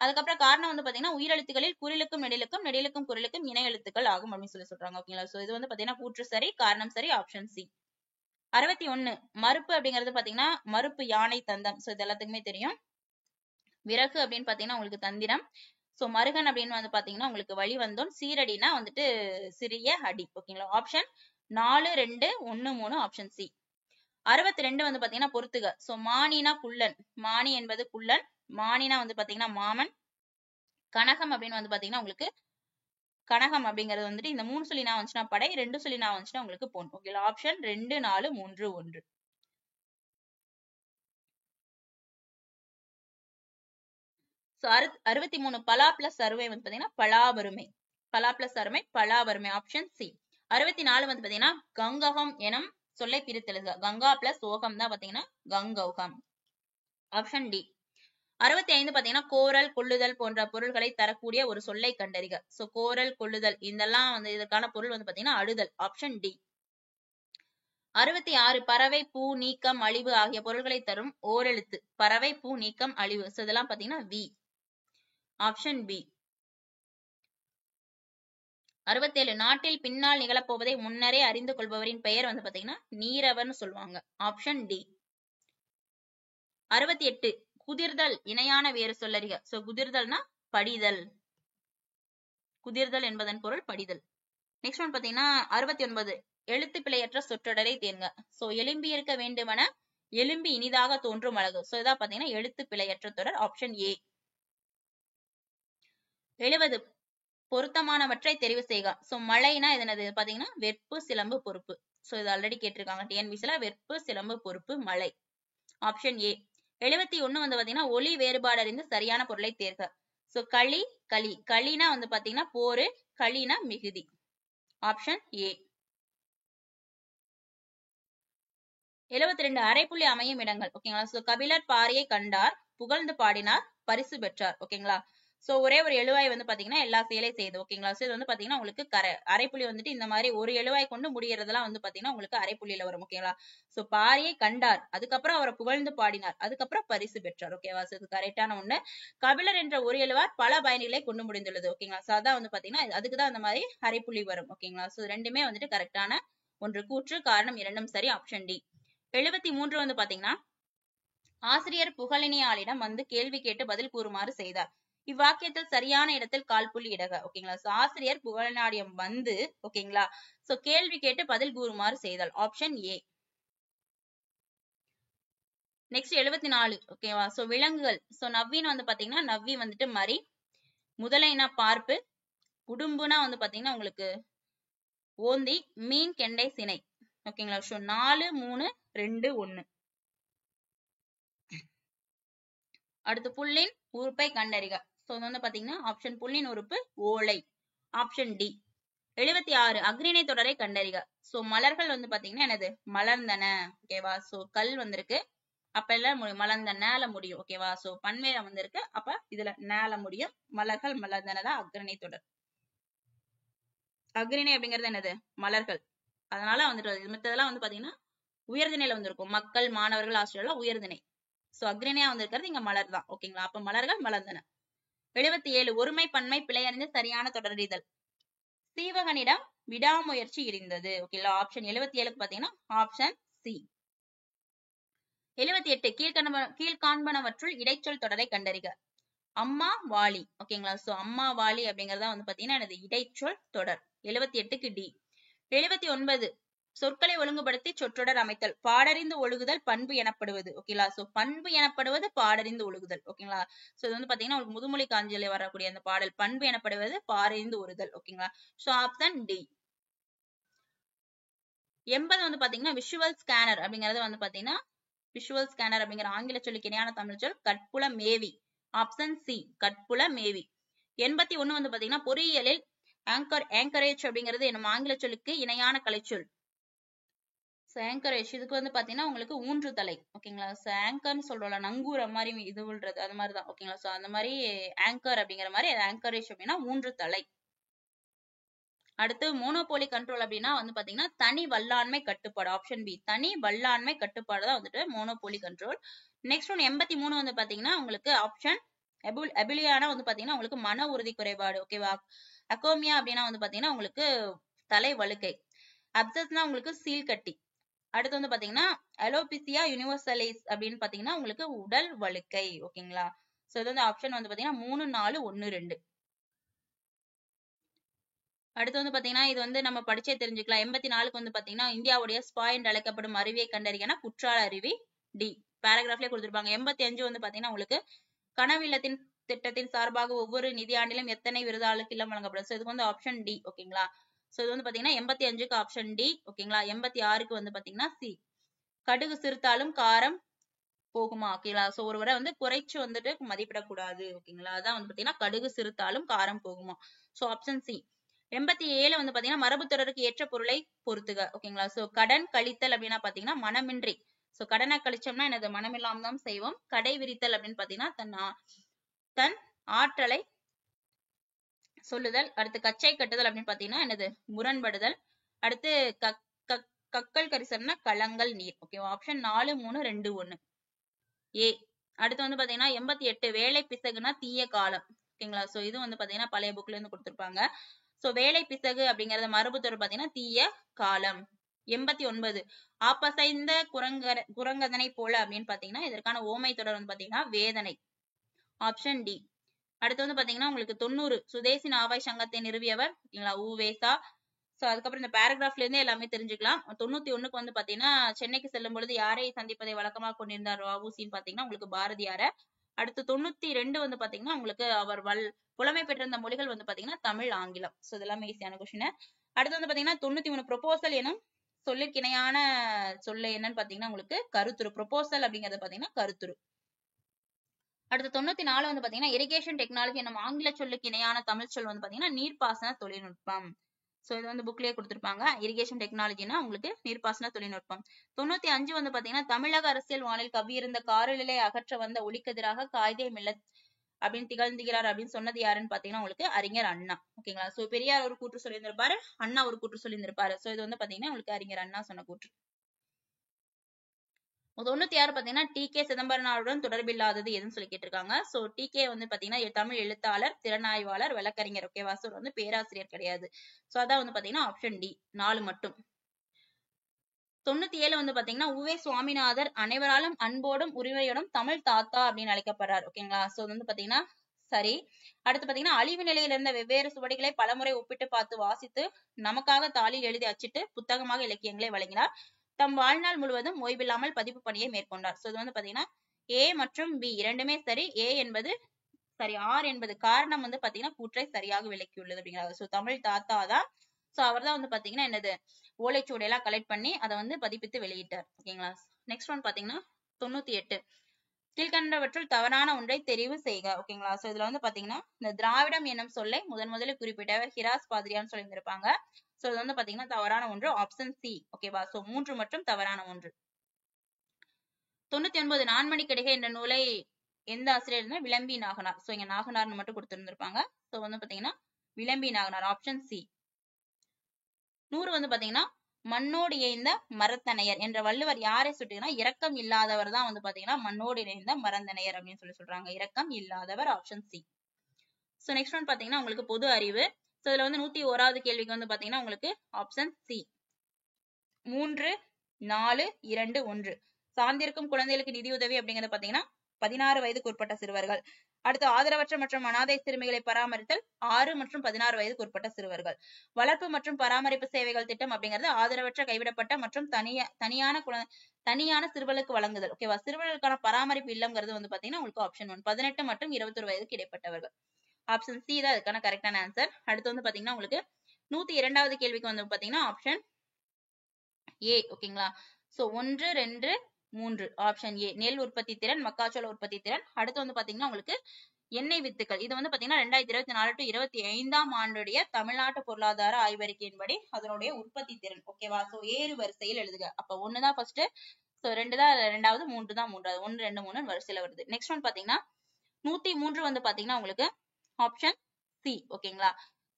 அதுக்கப்புறம் காரணம் வந்து பாத்தீங்கன்னா உயிரெழுத்துக்களில் குறிலுக்கும் நெடிலுக்கும் நெடிலுக்கும் குறிலுக்கும் இணை எழுத்துக்கள் ஆகும் அப்படின்னு சொல்லி சொல்றாங்க. ஓகேங்களா. சோ இது வந்து பாத்தீங்கன்னா கூற்று சரி, காரணம் சரி, ஆப்ஷன் சி. 61 மறுப்பு அப்படிங்கிறது பாத்தீங்கன்னா மறுப்பு யானை தந்தம். சோ இது எல்லாத்துக்குமே தெரியும். விறகு அப்படின்னு பாத்தீங்கன்னா உங்களுக்கு தந்திரம். சோ மருகன் அப்படின்னு வந்து பாத்தீங்கன்னா உங்களுக்கு வழி வந்தோம். சீரடினா வந்துட்டு சிறிய அடி. ஓகேங்களா. Option 4, 2, 1, 3 option C. 62 வந்து பாத்தீங்கன்னா பொறுத்துக. சோ மானினா குள்ளன். மானி என்பது குள்ளன். மானினா வந்து பாத்தீங்கன்னா மாமன். கனகம் அப்படின்னு வந்து பாத்தீங்கன்னா உங்களுக்கு கனகம் அப்படிங்கிறது வந்துட்டு இந்த 3 சொல்லி நான் வந்துச்சுன்னா படை, 2 சொல்லி நான் வந்துச்சுன்னா உங்களுக்கு பொன். ஓகேங்களா. ஆப்ஷன் 2, 4, 3, 1. சோ 63 பலா பிளஸ் அறுவை வந்து பாத்தீங்கன்னா பலாவருமை. பலா பிளஸ் அருமை பலாவருமை. Option C. 64 வந்து பாத்தீங்கன்னா கங்ககம் எனும் சொல்லை பிரித்தெழுதுக. கங்கா பிளஸ் ஓகம் தான் பாத்தீங்கன்னா கங்கௌகம். Option D. 65 பாத்தீங்கன்னா கோரல் கொள்ளுதல் போன்ற பொருள்களை தரக்கூடிய ஒரு சொல்லை கண்டறிக. சோ கோரல் கொள்ளுதல் இதெல்லாம் வந்து இதற்கான பொருள் வந்து பாத்தீங்கன்னா அடுதல். Option D. 66 பறவை பூ நீக்கம் அழிவு ஆகிய பொருள்களை தரும் ஓரெழுத்து. பறவை பூ நீக்கம் அழிவு. சோ இதெல்லாம் பாத்தீங்கன்னா வி. Option B. 67 நாட்டில் பின்னால் நிகழப்போவதை முன்னரே அறிந்து கொள்பவரின் பெயர் வந்து பாத்தீங்கன்னா நீரவர்னு சொல்லுவாங்க. Option D. 68 குதிர்தல் இணையான வேறு சொல்லறிக. சோ குதிர்தல்னா படிதல். குதிர்தல் என்பதன் பொருள் படிதல். நெக்ஸ்ட் ஒன் பாத்தீங்கன்னா 69 எழுத்து பிழையற்ற சொற்றொடரை தேர்க. சோ எலும்பி இருக்க வேண்டுமென எலும்பி இனிதாக தோன்றும் அழகு. சோ இதான் பாத்தீங்கன்னா எழுத்து பிழையற்ற தொடர். Option A. 70 பொருத்தமானவற்றை தெரிவு செய்க. சோ மழைனா என்னது பாத்தீங்கன்னா வெற்பு சிலம்பு பொறுப்பு. சோ இது ஆல்ரெடி கேட்டிருக்காங்க டிஎன்பிசில. வெற்பு சிலம்பு பொறுப்பு மழை. Option A. 71 வந்து பாத்தீங்கன்னா ஒலி வேறுபாடு அறிந்து சரியான பொருளை தேர்க. சோ களி களி. களினா வந்து பாத்தீங்கன்னா போரு, களினா மிகுதி. Option A. 72 அரைப்புள்ளி அமையும் இடங்கள். ஓகேங்களா. சோ கபிலர் பாரியை கண்டார், புகழ்ந்து பாடினார், பரிசு பெற்றார். ஓகேங்களா. சோ ஒரே ஒரு எழுவாய் வந்து பாத்தீங்கன்னா எல்லா செயலை செய்யுது. ஓகேங்களா. சோ இது வந்து பாத்தீங்கன்னா உங்களுக்கு அரைப்புள்ளி வந்துட்டு இந்த மாதிரி ஒரு எழுவாய் கொண்டு முடியறதெல்லாம் வந்து பாத்தீங்கன்னா உங்களுக்கு அரைப்புள்ளியில வரும். ஓகேங்களா. சோ பாரியை கண்டார், அதுக்கப்புறம் அவரை புகழ்ந்து பாடினார், அதுக்கப்புறம் பரிசு பெற்றார். ஓகேவா. சோ இது கரெக்டான ஒண்ணு. கபிலர் என்ற ஒரு எழுவார் பல பயணிகளை கொண்டு முடிந்துள்ளது. ஓகேங்களா. சோ அதான் வந்து பாத்தீங்கன்னா அதுக்குதான் அந்த மாதிரி அரைப்புள்ளி வரும். ஓகேங்களா. சோ ரெண்டுமே வந்துட்டு கரெக்டான ஒன்று. கூற்று காரணம் இரண்டும் சரி. Option D. 73 வந்து பாத்தீங்கன்னா ஆசிரியர் புகழினியாளிடம் வந்து கேள்வி கேட்டு பதில் கூறுமாறு செய்தார். இவ்வாக்கியத்தில் சரியான இடத்தில் கால்புள்ளி இடக. ஓகேங்களா. சோ ஆசிரியர் புகழினாடியம் வந்து ஓகேங்களா சோ கேள்வி கேட்டு பதில் கூறுமாறு செய்தால். Option A. நெக்ஸ்ட் 74 ஓகேவா. சோ விலங்குகள். சோ நவ்வின்னு வந்து பாத்தீங்கன்னா நவ்வி வந்துட்டு மரி, முதலைனா பார்ப்பு, உடும்புனா வந்து பாத்தீங்கன்னா உங்களுக்கு ஓந்தி, மீன் கெண்டை சினை. ஓகேங்களா. சோ 4, 3, 2, 1. அடுத்து புல்லின் உறுப்பை கண்டறிக. சோ வந்து பாத்தீங்கன்னா ஆப்ஷன் புல்லின் உறுப்பு ஓலை. Option D. 76 அக்ரிணை தொடரை கண்டறிக. சோ மலர்கள் வந்து பாத்தீங்கன்னா என்னது மலர்ந்தன. ஓகேவா. சோ கல் வந்திருக்கு. அப்ப எல்லாம் மலர்ந்த நேல முடியும். ஓகேவா? சோ பன்மையில வந்திருக்கு. அப்ப இதுல நேல முடியும். மலர்கள் மலர்ந்தனதான் அக்ரணி தொடர். அக்ரிணை அப்படிங்கிறது என்னது? மலர்கள். அதனால வந்துட்டு மித்ததெல்லாம் வந்து பாத்தீங்கன்னா உயர்திணையில வந்திருக்கும். மக்கள், மாணவர்கள், ஆசிரியர்கள் உயர்திணை. சோ அக்ரிணையா வந்திருக்கிறது இங்க மலர் தான். ஓகேங்களா? அப்ப மலர்கள் மலர்ந்தன. 77 ஒருமை பன்மை பிழையறிந்து சரியான தொடரறிதல். சீவகனிடம் விடாமுயற்சி இருந்தது. ஓகேங்களா? ஆப்ஷன் 77க்கு பாத்தீங்கன்னா ஆப்ஷன் சி. 78 கீழ்காண்பனவற்றுள் இடைச்சொல் தொடரை கண்டறிக. அம்மா வாலி. ஓகேங்களா? சோ அம்மா வாலி அப்படிங்கறத வந்து பாத்தீங்கன்னா எனது இடைச்சொல் தொடர். 78க்கு டி. 79 சொற்களை ஒழுங்குபடுத்தி சொற்றொடர் அமைத்தல். பாடறிந்து ஒழுகுதல் பண்பு எனப்படுவது. ஓகேங்களா? சோ பண்பு எனப்படுவது பாடறிந்து ஒழுகுதல். ஓகேங்களா? சோ இது வந்து பாத்தீங்கன்னா உங்களுக்கு முதுமொழி காஞ்சியில வரக்கூடிய அந்த பாடல் பண்பு எனப்படுவது பாடறிந்து ஒழுகுதல். ஓகேங்களா? So option D. 80 வந்து பாத்தீங்கன்னா விஷுவல் ஸ்கேனர் அப்படிங்கறது வந்து பாத்தீங்கன்னா விஷுவல் ஸ்கேனர் அப்படிங்கிற ஆங்கில சொல்லுக்கு இணையான தமிழ் சொல் கற்புல மேவி. ஆப்ஷன் சி கற்புல மேவி. 81 வந்து பாத்தீங்கன்னா பொறியியலில் ஆங்கரேஜ் அப்படிங்கிறது என்னும் ஆங்கில சொல்லுக்கு இணையான கலைச்சொல். ஆங்கரேஜ் இதுக்கு வந்து பாத்தீங்கன்னா உங்களுக்கு ஊன்றுதலை. ஓகேங்களா? சோ ஆங்கர்னு சொல்றோம்ல நங்கூர மாதிரி இது விழுறது அது மாதிரிதான். ஓகேங்களா? சோ அந்த மாதிரி ஆங்கர் அப்படிங்கிற மாதிரி ஆங்கரேஜ் அப்படின்னா ஊன்றுதலை. அடுத்து மோனோபோலி கண்ட்ரோல் அப்படின்னா வந்து பாத்தீங்கன்னா தனி வல்லாண்மை கட்டுப்பாடு. ஆப்ஷன் பி தனி வல்லாண்மை கட்டுப்பாடு தான் வந்துட்டு மோனோபோலி கண்ட்ரோல். நெக்ஸ்ட் ஒன் 83 வந்து பாத்தீங்கன்னா உங்களுக்கு ஆப்ஷன் எபிலியானா வந்து பாத்தீங்கன்னா உங்களுக்கு மன உறுதி குறைபாடு. ஓகேவா? அகோமியா அப்படின்னா வந்து பாத்தீங்கன்னா உங்களுக்கு தலை வழுக்கை. அப்சஸ்னா உங்களுக்கு சீல் கட்டி. அடுத்து வந்து பாத்தீங்கன்னா அலோபிசியா யூனிவர்சலைஸ் அப்படின்னு பாத்தீங்கன்னா உங்களுக்கு உடல் வழுக்கை. ஓகேங்களா? சோ இது வந்து ஆப்ஷன் வந்து பாத்தீங்கன்னா 3, 4, 1, 2. அடுத்து வந்து பாத்தீங்கன்னா இது வந்து நம்ம படிச்சே தெரிஞ்சுக்கலாம். 84க்கு வந்து பாத்தீங்கன்னா இந்தியாவுடைய ஸ்பாய் என்று அழைக்கப்படும் அருவியை கண்டறியனா குற்றால அருவி. டி பேராகிராஃப்லயே கொடுத்திருப்பாங்க. 85 வந்து பாத்தீங்கன்னா உங்களுக்கு கனவு இல்லத்தின் திட்டத்தின் சார்பாக ஒவ்வொரு நிதியாண்டிலும் எத்தனை விருதாளருக்கு இல்லம் வழங்கப்படும். இதுக்கு வந்து ஆப்ஷன் டி. ஓகேங்களா? சோ இது வந்து பாத்தீங்கன்னா 85க்கு ஆப்ஷன் டி. ஓகேங்களா? 86க்கு வந்து பாத்தீங்கன்னா சி கடுகு சிறுத்தாலும் காரம் போகுமா. ஓகேங்களா? சோ ஒருவரை வந்து குறைச்சு வந்துட்டு மதிப்பிடக்கூடாது. ஓகேங்களா? அதான் வந்து பாத்தீங்கன்னா கடுகு சிறுத்தாலும் காரம் போகுமா. So option C. 87 வந்து பாத்தீங்கன்னா மரபு தொடருக்கு ஏற்ற பொருளை பொறுத்துக. ஓகேங்களா? சோ கடன் கழித்தல் அப்படின்னா பாத்தீங்கன்னா மனமின்றி. சோ கடனை கழிச்சோம்னா எனது மனமில்லாம தான் செய்வோம். கடை விரித்தல் அப்படின்னு பாத்தீங்கன்னா தன் ஆற்றலை சொல்லுதல். அடுத்து கச்சை கட்டுதல் அப்படின்னு பாத்தீங்கன்னா என்னது முரண்படுதல். அடுத்து கக்கல் கரிசல்னா கலங்கல் நீர். ஓகேவா? ஆப்ஷன் 4, 3, 2, 1 ஏ. அடுத்து வந்து பாத்தீங்கன்னா 88 வேலை பிசகுனா தீய காலம். ஓகேங்களா? சோ இது வந்து பாத்தீங்கன்னா பழைய புக்ல இருந்து கொடுத்திருப்பாங்க. சோ வேலை பிசகு அப்படிங்கறது மரபு தொடர் பாத்தீங்கன்னா தீய காலம். 89 ஆப்பசைந்த குரங்கதனை போல அப்படின்னு பாத்தீங்கன்னா இதற்கான ஓமை தொடர் வந்து பாத்தீங்கன்னா வேதனை. Option D. அடுத்து வந்து பாத்தீங்கன்னா உங்களுக்கு 90 சுதேசி நாவாய் சங்கத்தை நிறுவியவர். ஓகேங்களா? உ.வே.சா. சோ அதுக்கப்புறம் இந்த பேராகிராஃப்ல இருந்தே எல்லாமே தெரிஞ்சுக்கலாம். 91க்கு வந்து பாத்தீங்கன்னா சென்னைக்கு செல்லும் பொழுது யாரை சந்திப்பதை வழக்கமாக கொண்டிருந்தார் வ.உ.சின்னு பாத்தீங்கன்னா உங்களுக்கு பாரதியார. அடுத்து 92 வந்து பாத்தீங்கன்னா உங்களுக்கு அவர் புலமை பெற்றிருந்த மொழிகள் வந்து பாத்தீங்கன்னா தமிழ், ஆங்கிலம். சோ இதெல்லாம் ஈஸியான கொஸ்டின். அடுத்து வந்து பாத்தீங்கன்னா 93 ப்ரொபோசல் எனும் சொல்லுக்கு இணையான சொல்லு என்னன்னு பாத்தீங்கன்னா உங்களுக்கு கருத்துரு. ப்ரொபோசல் அப்படிங்கிறது பாத்தீங்கன்னா கருத்துரு. அடுத்து 94 வந்து பாத்தீங்கன்னா இரிகேஷன் டெக்னாலஜி என்னும் ஆங்கில சொல்லுக்கு இணையான தமிழ் சொல் வந்து பாத்தீங்கன்னா நீர்ப்பாசன தொழில்நுட்பம். சோ இது வந்து புக்லயே கொடுத்திருப்பாங்க. இரிகேஷன் டெக்னாலஜினா உங்களுக்கு நீர்ப்பாசன தொழில்நுட்பம். 95 வந்து பாத்தீங்கன்னா தமிழக அரசியல் வானில் கவ்வியிருந்த காரிருளை அகற்ற வந்த ஒளிக்கதிராக காயிதே மில்லத் அப்படின்னு திகழ்ந்துகிறார் அப்படின்னு சொன்னது யாருன்னு பாத்தீங்கன்னா உங்களுக்கு அறிஞர் அண்ணா. ஓகேங்களா? சோ பெரியார் ஒரு கூற்று சொல்லியிருந்திருப்பாரு, அண்ணா ஒரு கூற்று சொல்லியிருந்திருப்பாரு. சோ இது வந்து பாத்தீங்கன்னா உங்களுக்கு அறிஞர் அண்ணா சொன்ன கூற்று. 96 பாத்தீங்கன்னா டி.கே. சிதம்பரனாருடன் தொடர்பில்லாதது எதுன்னு சொல்லி கேட்டிருக்காங்க. So DK. வந்து பாத்தீங்கன்னா தமிழ் எழுத்தாளர், திறனாய்வாளர், வழக்கறிஞர். ஓகேவா? சோ வந்து பேராசிரியர் கிடையாது. சோ அதான் வந்து பாத்தீங்கன்னா ஆப்ஷன் டி 4 மட்டும். 97 வந்து பாத்தீங்கன்னா உ.வே. சுவாமிநாதர் அனைவராலும் அன்போடும் உரிமையோடும் தமிழ் தாத்தா அப்படின்னு அழைக்கப்படுறார். ஓகேங்களா? சோ வந்து பாத்தீங்கன்னா சரி. அடுத்து பாத்தீங்கன்னா அழிவு நிலையில் இருந்த வெவ்வேறு சுவடிகளை பலமுறை ஒப்பிட்டு பார்த்து வாசித்து நமக்காக தாளில் எழுதி அச்சிட்டு புத்தகமாக இலக்கியங்களை வழங்கினார். தம் வாழ்நாள் முழுவதும் ஓய்வில்லாமல் பதிப்பு பணியை மேற்கொண்டார். சோ இது வந்து பாத்தீங்கன்னா ஏ மற்றும் பி இரண்டுமே சரி. ஏ என்பது சரி, ஆர் என்பது காரணம் வந்து பாத்தீங்கன்னா கூற்றை சரியாக விளக்கியுள்ளது அப்படிங்கிறாங்க. சோ தமிழ் தாத்தா தான். சோ அவர் தான் வந்து பாத்தீங்கன்னா என்னது ஓலைச்சுவடி எல்லாம் கலெக்ட் பண்ணி அதை வந்து பதிப்பித்து வெளியிட்டார். ஓகேங்களா? நெக்ஸ்ட் ஒன் பாத்தீங்கன்னா 98 கீழ்கண்டவற்றுள் தவறான ஒன்றை தெரிவு செய்க. ஓகேங்களா? சோ இதுல வந்து பாத்தீங்கன்னா இந்த திராவிடம் என்னும் சொல்லை முதலில் குறிப்பிட்டவர் ஹிராஸ் பாதிரியான்னு சொல்லியிருந்திருப்பாங்க. சோ இது வந்து பாத்தீங்கன்னா தவறான ஒன்று ஆப்ஷன் சி. ஓகேவா? சோ 3 மற்றும் தவறான ஒன்று. 99 நான்மணி கடிகை என்ற நூலை எந்த ஆசிரியர் இருந்தா விளம்பி நாகனார். சோ இங்க நாகனார்னு மட்டும் கொடுத்திருந்திருப்பாங்க. சோ வந்து பாத்தீங்கன்னா விளம்பி நாகனார் ஆப்ஷன் சி. 100 வந்து பாத்தீங்கன்னா மண்ணோடு இயைந்த மரத்தனையர் என்ற வள்ளுவர் யாரை சுட்டினா இரக்கம் இல்லாதவர் தான் வந்து பாத்தீங்கன்னா மண்ணோடு இணைந்த மரந்தனையர் அப்படின்னு சொல்றாங்க. இரக்கம் இல்லாதவர் option C. So next one பாத்தீங்கன்னா உங்களுக்கு பொது அறிவு. சோ இதுல வந்து 101வது கேள்விக்கு வந்து பாத்தீங்கன்னா உங்களுக்கு ஆப்ஷன் சி 3, 4, 2, 1 சார்ந்திருக்கும் குழந்தைகளுக்கு நிதியுதவி அப்படிங்கறது பாத்தீங்கன்னா 16 வயதுக்கு உட்பட்ட சிறுவர்கள். அடுத்து ஆதரவற்ற மற்றும் அனாதை சிறுமிகளை பராமரித்தல் 6 மற்றும் 16 வயதுக்கு உட்பட்ட சிறுவர்கள். வளர்ப்பு மற்றும் பராமரிப்பு சேவைகள் திட்டம் அப்படிங்கிறது ஆதரவற்ற கைவிடப்பட்ட மற்றும் தனியான சிறுவர்களுக்கு வழங்குதல். ஓகேவா, சிறுவர்களுக்கான பராமரிப்பு இல்லம்ங்கிறது வந்து பாத்தீங்கன்னா உங்களுக்கு ஆப்ஷன் 1 18 மற்றும் 21 வயதுக்கு இடைப்பட்டவர்கள். ஆப்ஷன் சி தான் அதுக்கான கரெக்டான ஆன்சர். அடுத்து வந்து பாத்தீங்கன்னா உங்களுக்கு 102வது கேள்விக்கு வந்து பாத்தீங்கன்னா ஆப்ஷன் ஏ. ஓகேங்களா, சோ 1, 2, 3 ஆப்ஷன் ஏ நெல் உற்பத்தி திறன், மக்காச்சோள உற்பத்தி திறன். அடுத்து வந்து பாத்தீங்கன்னா உங்களுக்கு எண்ணெய் வித்துக்கள். இது வந்து பாத்தீங்கன்னா 2024 to 25ஆம் ஆண்டுடைய தமிழ்நாட்டு பொருளாதார ஆய்வறிக்கையின்படி அதனுடைய உற்பத்தி திறன். ஓகேவா, சோ ஏறு வரிசையில் எழுதுக. அப்ப 1 தான் ஃபர்ஸ்ட், சோ 2 தான் ரெண்டாவது, 3 தான் மூன்றாவது. 1, 2, 3 வரிசையில வருது. நெக்ஸ்ட் ஒன் பாத்தீங்கன்னா 103 வந்து பாத்தீங்கன்னா உங்களுக்கு ஆப்ஷன் சி. ஓகேங்களா,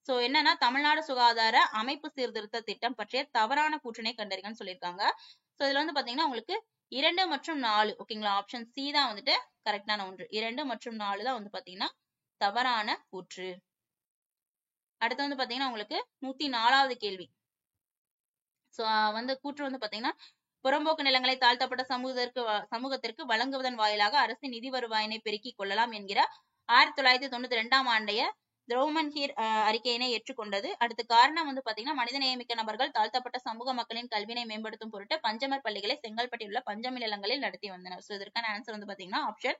சோ என்னன்னா தமிழ்நாடு சுகாதார அமைப்பு சீர்திருத்த திட்டம் பற்றிய தவறான கூற்றினை கண்டறிகன்னு சொல்லியிருக்காங்க. சோ இதுல வந்து பாத்தீங்கன்னா உங்களுக்கு 2 மற்றும் 4. ஓகேங்களா, ஆப்ஷன் சி தான் வந்துட்டு கரெக்டான ஒன்று. 2 மற்றும் 4 தான் வந்து பாத்தீங்கன்னா தவறான கூற்று. அடுத்து வந்து பாத்தீங்கன்னா உங்களுக்கு 104வது கேள்வி. சோ வந்து கூற்று வந்து பாத்தீங்கன்னா புறம்போக்கு நிலங்களை தாழ்த்தப்பட்ட சமூகத்திற்கு வழங்குவதன் வாயிலாக அரசு நிதி வருவாயினை பெருக்கிக் கொள்ளலாம் என்கிற 1992ஆம் ஆண்டைய திரௌமன்ஹீர் அறிக்கையினை ஏற்றுக்கொண்டது. அடுத்த காரணம் வந்து பாத்தீங்கன்னா மனிதநேயமிக்க நபர்கள் தாழ்த்தப்பட்ட சமூக மக்களின் கல்வியை மேம்படுத்தும் பொருட்டு பஞ்சமர் பள்ளிகளை செங்கல்பட்டில் உள்ள பஞ்சமி நிலங்களில் நடத்தி வந்தனர். சோ இதற்கான ஆன்சர் வந்து பாத்தீங்கன்னா ஆப்ஷன்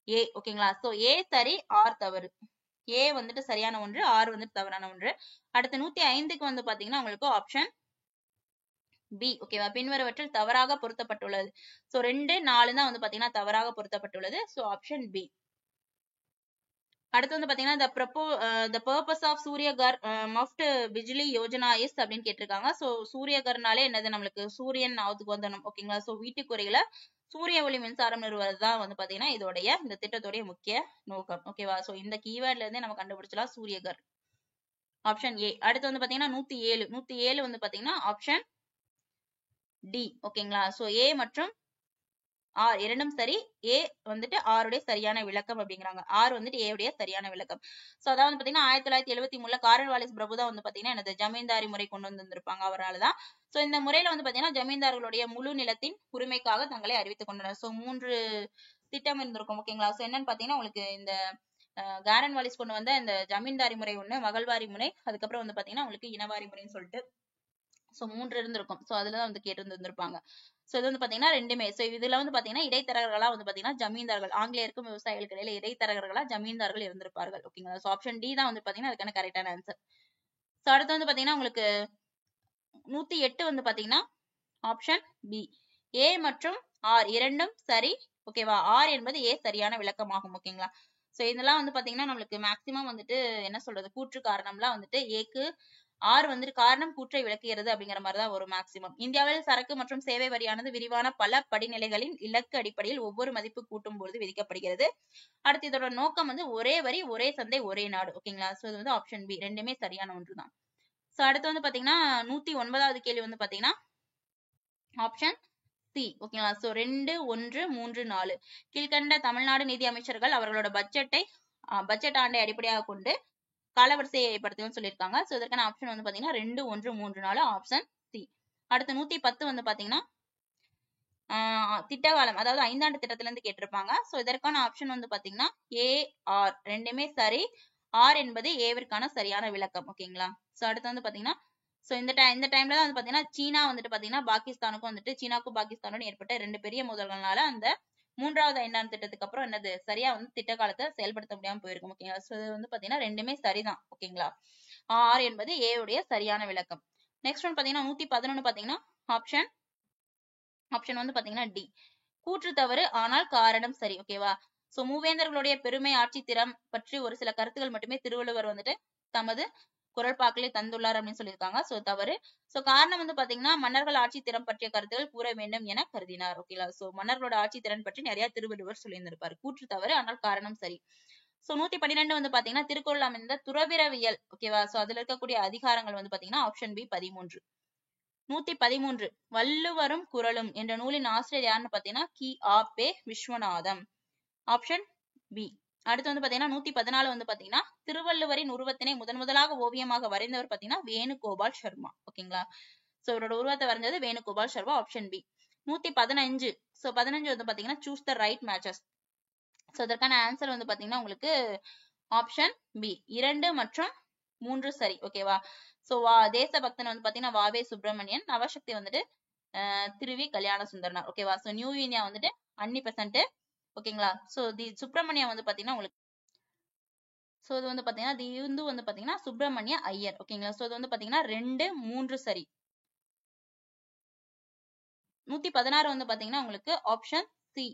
ஏ. ஓகேங்களா, சோ ஏ சரி, ஆர் தவறு. ஏ வந்துட்டு சரியான ஒன்று, ஆர் வந்துட்டு தவறான ஒன்று. அடுத்து 105க்கு வந்து பாத்தீங்கன்னா உங்களுக்கு ஆப்ஷன் பி. ஓகேவா, பின்வருவற்றில் தவறாக பொருத்தப்பட்டுள்ளது. சோ 2, 4 தான் வந்து பாத்தீங்கன்னா தவறாக பொருத்தப்பட்டுள்ளது. So option B. அடுத்து வந்து பாத்தீங்கன்னா the purpose of Suryaghar Muft Bijli Yojana is அப்படின்னு கேட்டிருக்காங்க. சோ சூரியகர்னாலே என்னது, நம்மளுக்கு சூரியன் ஞாபகத்துக்கு வந்துடணும். ஓகேங்களா, சோ வீட்டுக்குறையில சூரிய ஒளி மின்சாரம் நிறுவுவது தான் வந்து பாத்தீங்கன்னா இந்த திட்டத்துடைய முக்கிய நோக்கம். ஓகேவா, சோ இந்த கீவேர்ட்ல இருந்தே நம்ம கண்டுபிடிச்சலாம் சூரியகர். Option A. அடுத்து வந்து பாத்தீங்கன்னா 107 வந்து பாத்தீங்கன்னா ஆப்ஷன் டி. ஓகேங்களா, சோ ஏ மற்றும் ஆர் இரண்டும் சரி. ஏ வந்துட்டு ஆர் உடைய சரியான விளக்கம் அப்படிங்கிறாங்க. ஆர் வந்துட்டு ஏ உடைய சரியான விளக்கம். சோ அதாவது பாத்தீங்கன்னா 1973 கார்ன்வாலிஸ் பிரபு தான் வந்து பாத்தீங்கன்னா எனது ஜமீன்தாரி முறை கொண்டு வந்திருப்பாங்க. அவரால்தான். சோ இந்த முறையில வந்து பாத்தீங்கன்னா ஜமீன்தார்களுடைய முழு நிலத்தின் உரிமைக்காக தங்களை அறிவித்துக் கொண்டனர். சோ 3 திட்டம் இருந்திருக்கும். ஓகேங்களா, சோ என்னன்னு பாத்தீங்கன்னா உங்களுக்கு இந்த காரன்வாலிஸ் கொண்டு வந்த இந்த ஜமீன்தாரி முறை ஒண்ணு, மகள்வாரி முறை, அதுக்கப்புறம் வந்து பாத்தீங்கன்னா உங்களுக்கு இனவாரி முறைன்னு சொல்லிட்டு சோ 3 இருந்திருக்கும். சோ அதுலதான் வந்து கேட்டு இருந்திருப்பாங்க. சோ இது வந்து பாத்தீங்கன்னா ரெண்டுமே. சோ இதுல வந்து பாத்தீங்கன்னா இடைத்தரகர்களா வந்து பாத்தீங்கன்னா ஜமீன்தார்கள், ஆங்கிலேயருக்கும் விவசாயிகளுக்கு இடையில இடைத்தரகர்களா ஜமீன்தார்கள் இருந்திருப்பார்கள். ஓகேங்களா, சோ ஆப்ஷன் டி தான் வந்து பாத்தீங்கன்னா அதுக்கான கரெக்டான ஆன்சர். சோ அடுத்து வந்து பாத்தீங்கன்னா உங்களுக்கு 108 வந்து பாத்தீங்கன்னா ஆப்ஷன் பி. ஏ மற்றும் ஆர் இரண்டும் சரி. ஓகேவா, ஆர் என்பது ஏ சரியான விளக்கமாகும். ஓகேங்களா, சோ இதெல்லாம் வந்து பாத்தீங்கன்னா நம்மளுக்கு மேக்சிமம் வந்துட்டு என்ன சொல்றது, கூற்று காரணம்லாம் வந்துட்டு ஏக்கு, ஆர் வந்துட்டு காரணம் கூற்றை விளக்குகிறது அப்படிங்கிற மாதிரிதான் ஒரு மேக்சிமம். இந்தியாவில் சரக்கு மற்றும் சேவை வரியானது விரிவான பல படிநிலைகளின் இலக்கு அடிப்படையில் ஒவ்வொரு மதிப்பு கூட்டும் பொழுது விதிக்கப்படுகிறது. அடுத்து இதோட நோக்கம் வந்து ஒரே வரி, ஒரே சந்தை, ஒரே நாடு. ஓகேங்களா, சோ இது வந்து ஆப்ஷன் பி. ரெண்டுமே சரியான ஒன்றுதான். சோ அடுத்து வந்து பாத்தீங்கன்னா 109வது கேள்வி வந்து பாத்தீங்கன்னா ஆப்ஷன் சி. ஓகேங்களா, சோ 2, 1, 3, 4 கீழ்கண்ட தமிழ்நாடு நிதி அமைச்சர்கள் அவர்களோட பட்ஜெட் ஆண்டை அடிப்படையாக கொண்டு காலவரிசையை ஏற்படுத்துன்னு சொல்லியிருக்காங்க. சோ இதற்கான ஆப்ஷன் வந்து பாத்தீங்கன்னா 2, 1, 3, 4 ஆப்ஷன் சி. அடுத்து 110 வந்து பாத்தீங்கன்னா திட்டகாலம், அதாவது 5ஆண்டு திட்டத்துல இருந்து கேட்டிருப்பாங்க. சோ இதற்கான ஆப்ஷன் வந்து பாத்தீங்கன்னா ஏ, ஆர் ரெண்டுமே சரி. ஆர் என்பது ஏவிற்கான சரியான விளக்கம். ஓகேங்களா, சோ அடுத்து வந்து பாத்தீங்கன்னா சோ இந்த டைம்ல தான் வந்து பாத்தீங்கன்னா சீனா வந்துட்டு பாத்தீங்கன்னா பாகிஸ்தானுக்கும் வந்துட்டு சீனாக்கும் பாகிஸ்தானுக்கும் ஏற்பட்ட 2 பெரிய மோதல்கள்னால அந்த 3வது 5ஆண்டு திட்டத்துக்கு அப்புறம் என்னது சரியா வந்து திட்ட காலத்தை செயல்படுத்த முடியாம போயிருக்கும். ஓகேங்களா, சோ இது வந்து பாத்தீங்கன்னா ரெண்டுமே சரிதான். ஓகேங்களா, ஆர் என்பது ஏ உடைய சரியான விளக்கம். நெக்ஸ்ட் ஒன் பாத்தீங்கன்னா 111 பாத்தீங்கன்னா ஆப்ஷன் வந்து பாத்தீங்கன்னா டி. கூற்று தவறு ஆனால் காரணம் சரி. ஓகேவா, சோ மூவேந்தர்களுடைய பெருமை ஆட்சி திறம் பற்றி ஒரு சில கருத்துக்கள் மட்டுமே திருவள்ளுவர் வந்துட்டு தமது குறள்பாக்களை தந்துள்ளார் அப்படின்னு சொல்லியிருக்காங்க. சோ தவறு. சோ காரணம் வந்து பாத்தீங்கன்னா மன்னர்கள் ஆட்சி திறம் பற்றிய கருத்துக்கள் கூற வேண்டும் என கருதினார். ஓகேங்களா. சோ மன்னர்களோட ஆட்சி திறன் பற்றி நிறைய திருவள்ளுவர் சொல்லியிருந்திருப்பாரு. கூற்று தவறு, ஆனால் காரணம் சரி. சோ 112 வந்து பாத்தீங்கன்னா திருக்குறள் அமைந்த துறவிரவியல். ஓகேவா. சோ அதுல இருக்கக்கூடிய அதிகாரங்கள் வந்து பாத்தீங்கன்னா ஆப்ஷன் பி 13. 113 வள்ளுவரும் குறளும் என்ற நூலின் ஆசிரியர் யாருன்னு பாத்தீங்கன்னா கி.ஆ.பெ. விஸ்வநாதம். Option B. அடுத்து வந்து பாத்தீங்கன்னா 114 வந்து பாத்தீங்கன்னா திருவள்ளுவரின் உருவத்தினை முதலாக ஓவியமாக வரைந்தவர் பாத்தீங்கன்னா வேணுகோபால் சர்மா. ஓகேங்களா. சோ இவரோட உருவத்தை வரைஞ்சது Venugopal Sharma. Option B. 115. So 15 வந்து பாத்தீங்கன்னா choose the right matches. So இதற்கான ஆன்சர் வந்து பாத்தீங்கன்னா உங்களுக்கு ஆப்ஷன் பி 2 மற்றும் 3 சரி. ஓகேவா. சோ தேசபக்தன் வந்து பாத்தீங்கன்னா வாவே சுப்பிரமணியன், நவசக்தி வந்துட்டு திருவி கல்யாண சுந்தரனார். ஓகேவா. சோ நியூ இந்தியா வந்துட்டு அன்னி பெசன்ட். ஓகேங்களா. சோ தி சுப்பிரமணியம் வந்து பாத்தீங்கன்னா உங்களுக்கு சோ இது வந்து பாத்தீங்கன்னா தி இந்து வந்து பாத்தீங்கன்னா சுப்பிரமணிய ஐயர். ஓகேங்களா. சோ இது வந்து பாத்தீங்கன்னா 2, 3 சரி. 116 வந்து பாத்தீங்கன்னா உங்களுக்கு ஆப்ஷன் சி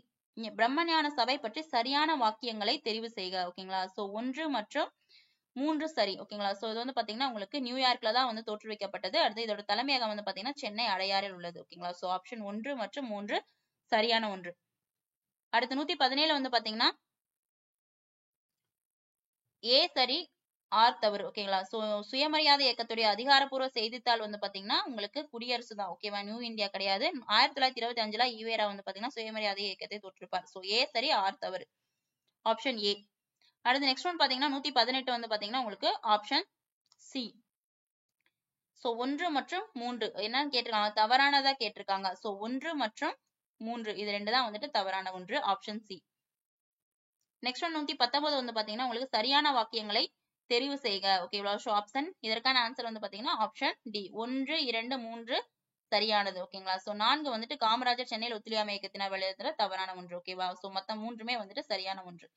பிரம்மஞான சபை பற்றி சரியான வாக்கியங்களை தெரிவு செய்க. ஓகேங்களா. சோ 1 மற்றும் 3 சரி. ஓகேங்களா. சோ இது வந்து பாத்தீங்கன்னா உங்களுக்கு நியூயார்க்ல தான் வந்து தோற்றுவிக்கப்பட்டது. அடுத்து இதோட தலைமையகம் வந்து பாத்தீங்கன்னா சென்னை அடையாறில் உள்ளது. ஓகேங்களா. சோ ஆப்ஷன் 1 மற்றும் 3 சரியான ஒன்று. அடுத்து 117 வந்து பாத்தீங்கன்னா ஏ சரி, ஆர் தவறு. ஓகேங்களா. சோ சுயமரியாதை இயக்கத்துடைய அதிகாரப்பூர்வ செய்தித்தாள் வந்து பாத்தீங்கன்னா உங்களுக்கு குடியரசு தான். ஓகேவா. நியூ இந்தியா கிடையாது. 1925 ஈவேரா வந்து பாத்தீங்கன்னா சுயமரியாதை இயக்கத்தை தோற்றுவிப்பார். சோ ஏ சரி, ஆர் தவறு. Option A. அடுத்து நெக்ஸ்ட் ஒன் பாத்தீங்கன்னா 118 வந்து பாத்தீங்கன்னா உங்களுக்கு ஆப்ஷன் சி. சோ 1 மற்றும் 3 என்னன்னு கேட்டிருக்காங்க, தவறானதா கேட்டிருக்காங்க. சோ 1 மற்றும் 3 இது 2 தான் வந்துட்டு தவறான ஒன்று. Option C. நெக்ஸ்ட் ஒன் 119 வந்து பாத்தீங்கன்னா உங்களுக்கு சரியான வாக்கியங்களை தெரிவு செய்க. ஓகேவா. ஸோ ஆப்ஷன் இதற்கான ஆன்சர் வந்து பாத்தீங்கன்னா ஆப்ஷன் டி 1, 2, 3 சரியானது. ஓகேங்களா. சோ 4 வந்துட்டு காமராஜர் சென்னையில் ஒத்துழையாமை இயக்கத்தினர் வெளியிடத்துல தவறான ஒன்று. ஓகேவா. சோ மொத்தம் 3மே வந்துட்டு சரியான ஒன்று.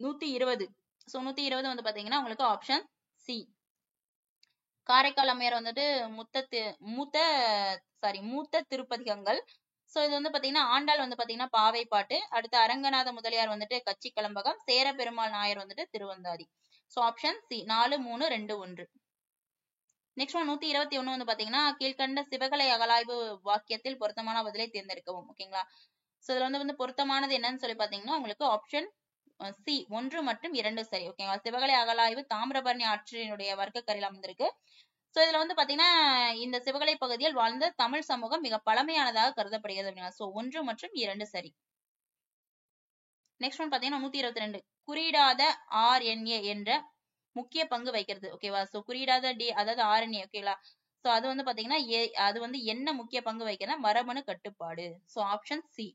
120. சோ 120 வந்து பாத்தீங்கன்னா உங்களுக்கு ஆப்ஷன் சி. காரைக்கால் அம்மையார் வந்துட்டு மூத்த திருப்பதிகங்கள். சோ இது வந்து பாத்தீங்கன்னா ஆண்டாள் வந்து பாத்தீங்கன்னா பாவை பாட்டு. அடுத்து அரங்கநாத முதலியார் வந்துட்டு கச்சி கலம்பகம், சேர பெருமாள் நாயர் வந்துட்டு Thiruvandhadhi. So option C 4, 3, 2, 1. Next one 121 வந்து பாத்தீங்கன்னா கீழ்கண்ட சிவகலை அகலாய்வு வாக்கியத்தில் பொருத்தமான பதிலை தேர்ந்தெடுக்கவும். ஓகேங்களா. சோ இதுல வந்து பொருத்தமானது என்னன்னு சொல்லி பாத்தீங்கன்னா உங்களுக்கு ஆப்ஷன் சி 1 மற்றும் 2 சரி. ஓகேங்களா. சிவகலை அகலாய்வு தாமிரபரணி ஆற்றினுடைய வர்க்கக்கரையில் அமைந்திருக்கு. சோ இதுல வந்து பாத்தீங்கன்னா இந்த சிவகலை பகுதியில் வாழ்ந்த தமிழ் சமூகம் மிக பழமையானதாக கருதப்படுகிறது அப்படின்னா சோ 1 மற்றும் 2 சரி. நெக்ஸ்ட் ஒன் பாத்தீங்கன்னா 122 குறியிடாத RNA என்ற முக்கிய பங்கு வகிக்கிறது. ஓகேவா. சோ குறியிடாத அதாவது RNA. ஓகேங்களா. சோ அது வந்து பாத்தீங்கன்னா அது வந்து என்ன முக்கிய பங்கு வகிக்கிறதுனா மரபணு கட்டுப்பாடு. So option C.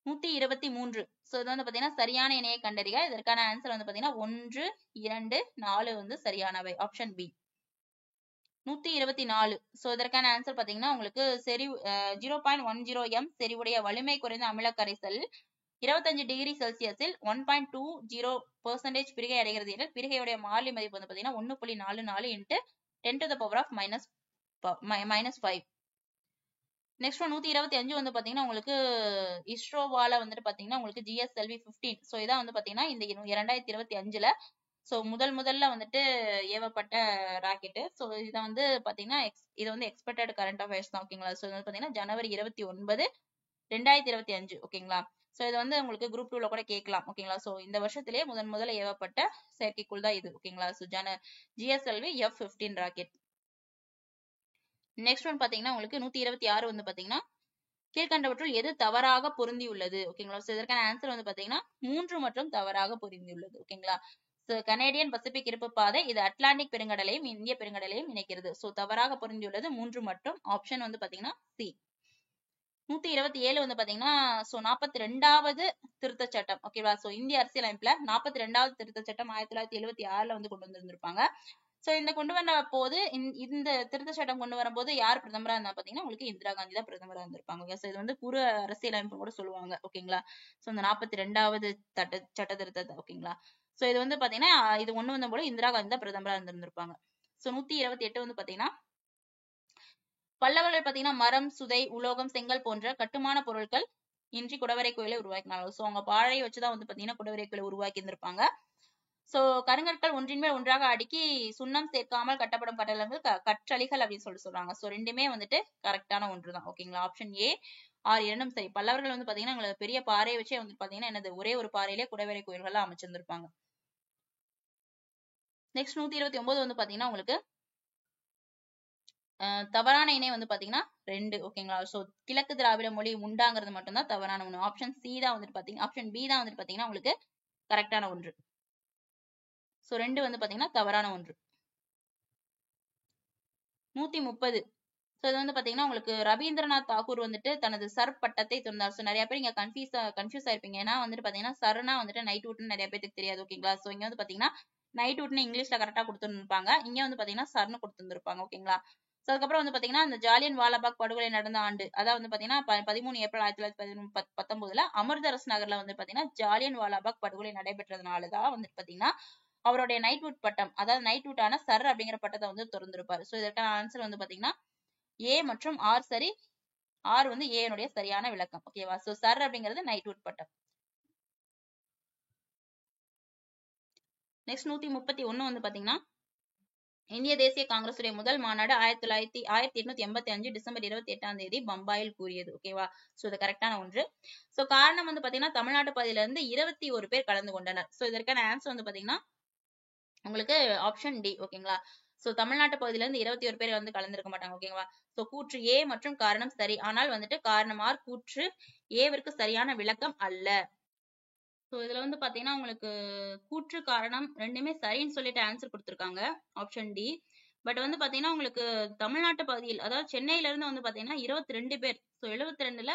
123. சோ இது வந்து பாத்தீங்கன்னா சரியான இணையை கண்டறிக. இதற்கான ஆன்சர் வந்து பாத்தீங்கன்னா 1, 2, 4 வந்து சரியானவை. Option B. 124. சோ இதற்கான ஆன்சர் பாத்தீங்கன்னா உங்களுக்கு 0.10 m செறிவுடைய வலிமை குறைந்த அமில கரைசல் 25 டிகிரி செல்சியஸில் 1.20% பிரிகை அடைகிறது எனில் பிரிகையுடைய மாறிலி மதிப்பு வந்து பாத்தீங்கன்னா 1.44 into 10 to the power of -5. Next 125 வந்து பாத்தீங்கன்னா உங்களுக்கு இஸ்ரோவால வந்துட்டு பாத்தீங்கன்னா உங்களுக்கு GSLV 15. சோ இதான் வந்து பாத்தீங்கன்னா இந்த 2025ல சோ முதல்ல வந்துட்டு ஏவப்பட்ட ராக்கெட். சோ இத வந்து பாத்தீங்கன்னா இது வந்து எக்ஸ்பெக்டட் கரண்ட் அஃபேர்ஸ் தான். ஓகேங்களா. சோ இது வந்து பாத்தீங்கன்னா ஜனவரி 29, 2025. ஓகேங்களா. சோ இது வந்து உங்களுக்கு குரூப் 2ல கூட கேட்கலாம். ஓகேங்களா. சோ இந்த வருஷத்திலேயே முதல்ல ஏவப்பட்ட செயற்கைக்கோள் தான் இது. ஓகேங்களா. So GSLV F-15 rocket. Next one பாத்தீங்கன்னா உங்களுக்கு 126 வந்து பாத்தீங்கன்னா கீழ்கண்டவற்றுள் எது தவறாக பொருந்தியுள்ளது. ஓகேங்களா. சோ இதற்கான ஆன்சர் வந்து பாத்தீங்கன்னா 3 மற்றும் தவறாக பொருந்தியுள்ளது. ஓகேங்களா. கனேடியன் பசிபிக் இருப்பு பாதை இது அட்லாண்டிக் பெருங்கடலையும் இந்திய பெருங்கடலையும் இணைக்கிறது. சோ தவறாக பொருந்தியுள்ளது 3 மற்றும் ஆப்ஷன் வந்து பாத்தீங்கன்னா சி. 127 வந்து பாத்தீங்கன்னா சோ 42வது திருத்த சட்டம். ஓகேவா. சோ இந்திய அரசியலமைப்புல 42வது திருத்த சட்டம் 1976ல வந்து கொண்டு வந்திருப்பாங்க. சோ இந்த கொண்டு வந்த போது இந்த திருத்த சட்டம் கொண்டு வரும்போது யார் பிரதமரா இருந்தா பாத்தீங்கன்னா உங்களுக்கு இந்திரா காந்தி தான் பிரதமரா இருந்திருப்பாங்க. சோ இது வந்து குறு அரசியலமைப்பு கூட சொல்லுவாங்க. ஓகேங்களா. சோ இந்த 42வது சட்ட திருத்தத்தை. ஓகேங்களா. சோ இது வந்து பாத்தீங்கன்னா இது ஒண்ணு வந்த போல இந்திரா காந்தி தான் பிரதமரா இருந்திருப்பாங்க. சோ 128 வந்து பாத்தீங்கன்னா பல்லவர்கள் பாத்தீங்கன்னா மரம், சுதை, உலோகம், செங்கல் போன்ற கட்டுமான பொருட்கள் இன்றி குடவரை கோயிலை உருவாக்கினாங்க. சோ அவங்க பாழையை வச்சுதான் வந்து பாத்தீங்கன்னா குடவரை கோயிலை உருவாக்கி இருந்திருப்பாங்க. சோ கருங்கற்கள் ஒன்றின் மேல் ஒன்றாக அடுக்கி சுண்ணம் சேர்க்காமல் கட்டப்படும் கட்டடங்கள் கற்றளிகள் அப்படின்னு சொல்றாங்க. சோ ரெண்டுமே வந்துட்டு கரெக்டான ஒன்றுதான். ஓகேங்களா, ஆப்ஷன் ஏ ஆர் இரண்டும் சரி. பல்லவர்கள் வந்து பாத்தீங்கன்னா உங்களுக்கு பெரிய பாறையை வச்சே வந்து பாத்தீங்கன்னா என்னது ஒரே ஒரு பாறையிலே குடைவரை கோயில்கள் அமைச்சிருந்திருப்பாங்க. நெக்ஸ்ட் 129 வந்து பாத்தீங்கன்னா உங்களுக்கு தவறான இணை வந்து பாத்தீங்கன்னா 2. ஓகேங்களா, சோ கிழக்கு திராவிட மொழி உண்டாங்கிறது மட்டும்தான் தவறான ஒண்ணு. ஆப்ஷன் சி தான் வந்துட்டு பாத்தீங்கன்னா ஆப்ஷன் பி தான் வந்துட்டு பாத்தீங்கன்னா உங்களுக்கு கரெக்டான ஒன்று. சோ 2 வந்து பாத்தீங்கன்னா தவறான ஒன்று. 130 சோ இது வந்து பாத்தீங்கன்னா உங்களுக்கு ரவீந்திரநாத் தாகூர் வந்துட்டு தனது சர் பட்டத்தை துறந்தார். சோ நிறைய பேர் இங்க கன்ஃபியூஸ் ஆயிருப்பீங்க. ஏன்னா வந்துட்டு பாத்தீங்கன்னா சர்னா வந்துட்டு நைட்வுட்னு நிறைய பேருக்கு தெரியாது. ஓகேங்களா, சோ இங்க வந்து பாத்தீங்கன்னா நைட்வுட்னு இங்கிலீஷ்ல கரெக்டா கொடுத்துருப்பாங்க, இங்க வந்து பாத்தீங்கன்னா சர்னு கொடுத்துருப்பாங்க. ஓகேங்களா, சோ அதுக்கப்புறம் வந்து பாத்தீங்கன்னா இந்த ஜாலியன் வாலாபாக் படுகொலை நடந்த ஆண்டு, அதாவது வந்து பாத்தீங்கன்னா 13 ஏப்ரல் 1919 அமிர்தசரஸ் நகர்ல வந்து பாத்தீங்கன்னா ஜாலியன் வாலாபாக் படுகொலை நடைபெற்றதுனாலதான் வந்துட்டு பாத்தீங்கன்னா அவருடைய நைட்வுட் பட்டம், அதாவது நைட்வுட்டான சர் அப்படிங்கிற பட்டத்தை வந்து திறந்திருப்பாரு. சோ இதற்கான ஆன்சர் வந்து பாத்தீங்கன்னா ஏ மற்றும் ஆர் சரி. ஆர் வந்து ஏனுடைய சரியான விளக்கம். ஓகேவா, சோ சர் அப்படிங்கிறது நைட்வுட் பட்டம். நெக்ஸ்ட் 131 வந்து பாத்தீங்கன்னா இந்திய தேசிய காங்கிரசுடைய முதல் மாநாடு 1885 டிசம்பர் 28 பம்பாயில் கூறியது. ஓகேவா, சோ இது கரெக்டான ஒன்று. சோ காரணம் வந்து பாத்தீங்கன்னா தமிழ்நாட்டு பகுதியில இருந்து 21 பேர் கலந்து கொண்டனர். சோ இதற்கான ஆன்சர் வந்து பாத்தீங்கன்னா உங்களுக்கு ஆப்ஷன் டி. ஓகேங்களா, சோ தமிழ்நாட்டு பகுதியில இருந்து 21 பேர் வந்து கலந்துருக்க மாட்டாங்க. ஓகேவா, சோ கூற்று ஏ மற்றும் காரணம் சரி, ஆனால் வந்துட்டு காரணம் ஆர் கூற்று ஏவிற்கு சரியான விளக்கம் அல்ல. சோ இதுல வந்து பாத்தீங்கன்னா உங்களுக்கு கூற்று காரணம் ரெண்டுமே சரின்னு சொல்லிட்டு ஆன்சர் கொடுத்திருக்காங்க, ஆப்ஷன் டி. பட் வந்து பாத்தீங்கன்னா உங்களுக்கு தமிழ்நாட்டு பகுதியில், அதாவது சென்னையில இருந்து வந்து பாத்தீங்கன்னா 22 பேர், சோ 72ல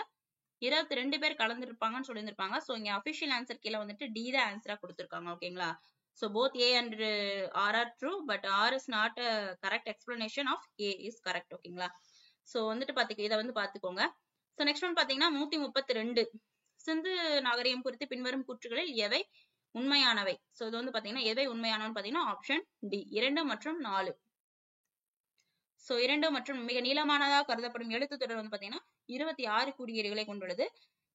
22 பேர் கலந்துருப்பாங்கன்னு சொல்லியிருந்திருப்பாங்க. சோ இங்க அபிஷியல் ஆன்சர் கீழே வந்துட்டு டி தான் ஆன்சரா கொடுத்திருக்காங்க. ஓகேங்களா, so both A and R are true, but R is not a correct explanation of A is correct. ஓகேங்களா, so வந்துட்டு இதை வந்து பாத்துக்கோங்க. so next one பாத்தீங்கன்னா 132 சிந்து நாகரிகம் குறித்து பின்வரும் கூற்றுகளில் எவை உண்மையானவை. சோ இது வந்து பாத்தீங்கன்னா எவை உண்மையானவன்னு பாத்தீங்கன்னா ஆப்ஷன் டி 2 மற்றும் 4. சோ 2 மற்றும் மிக நீளமானதாக கருதப்படும் எழுத்து தொடர் வந்து பாத்தீங்கன்னா 26 குறியீடுகளை கொண்டுள்ளது.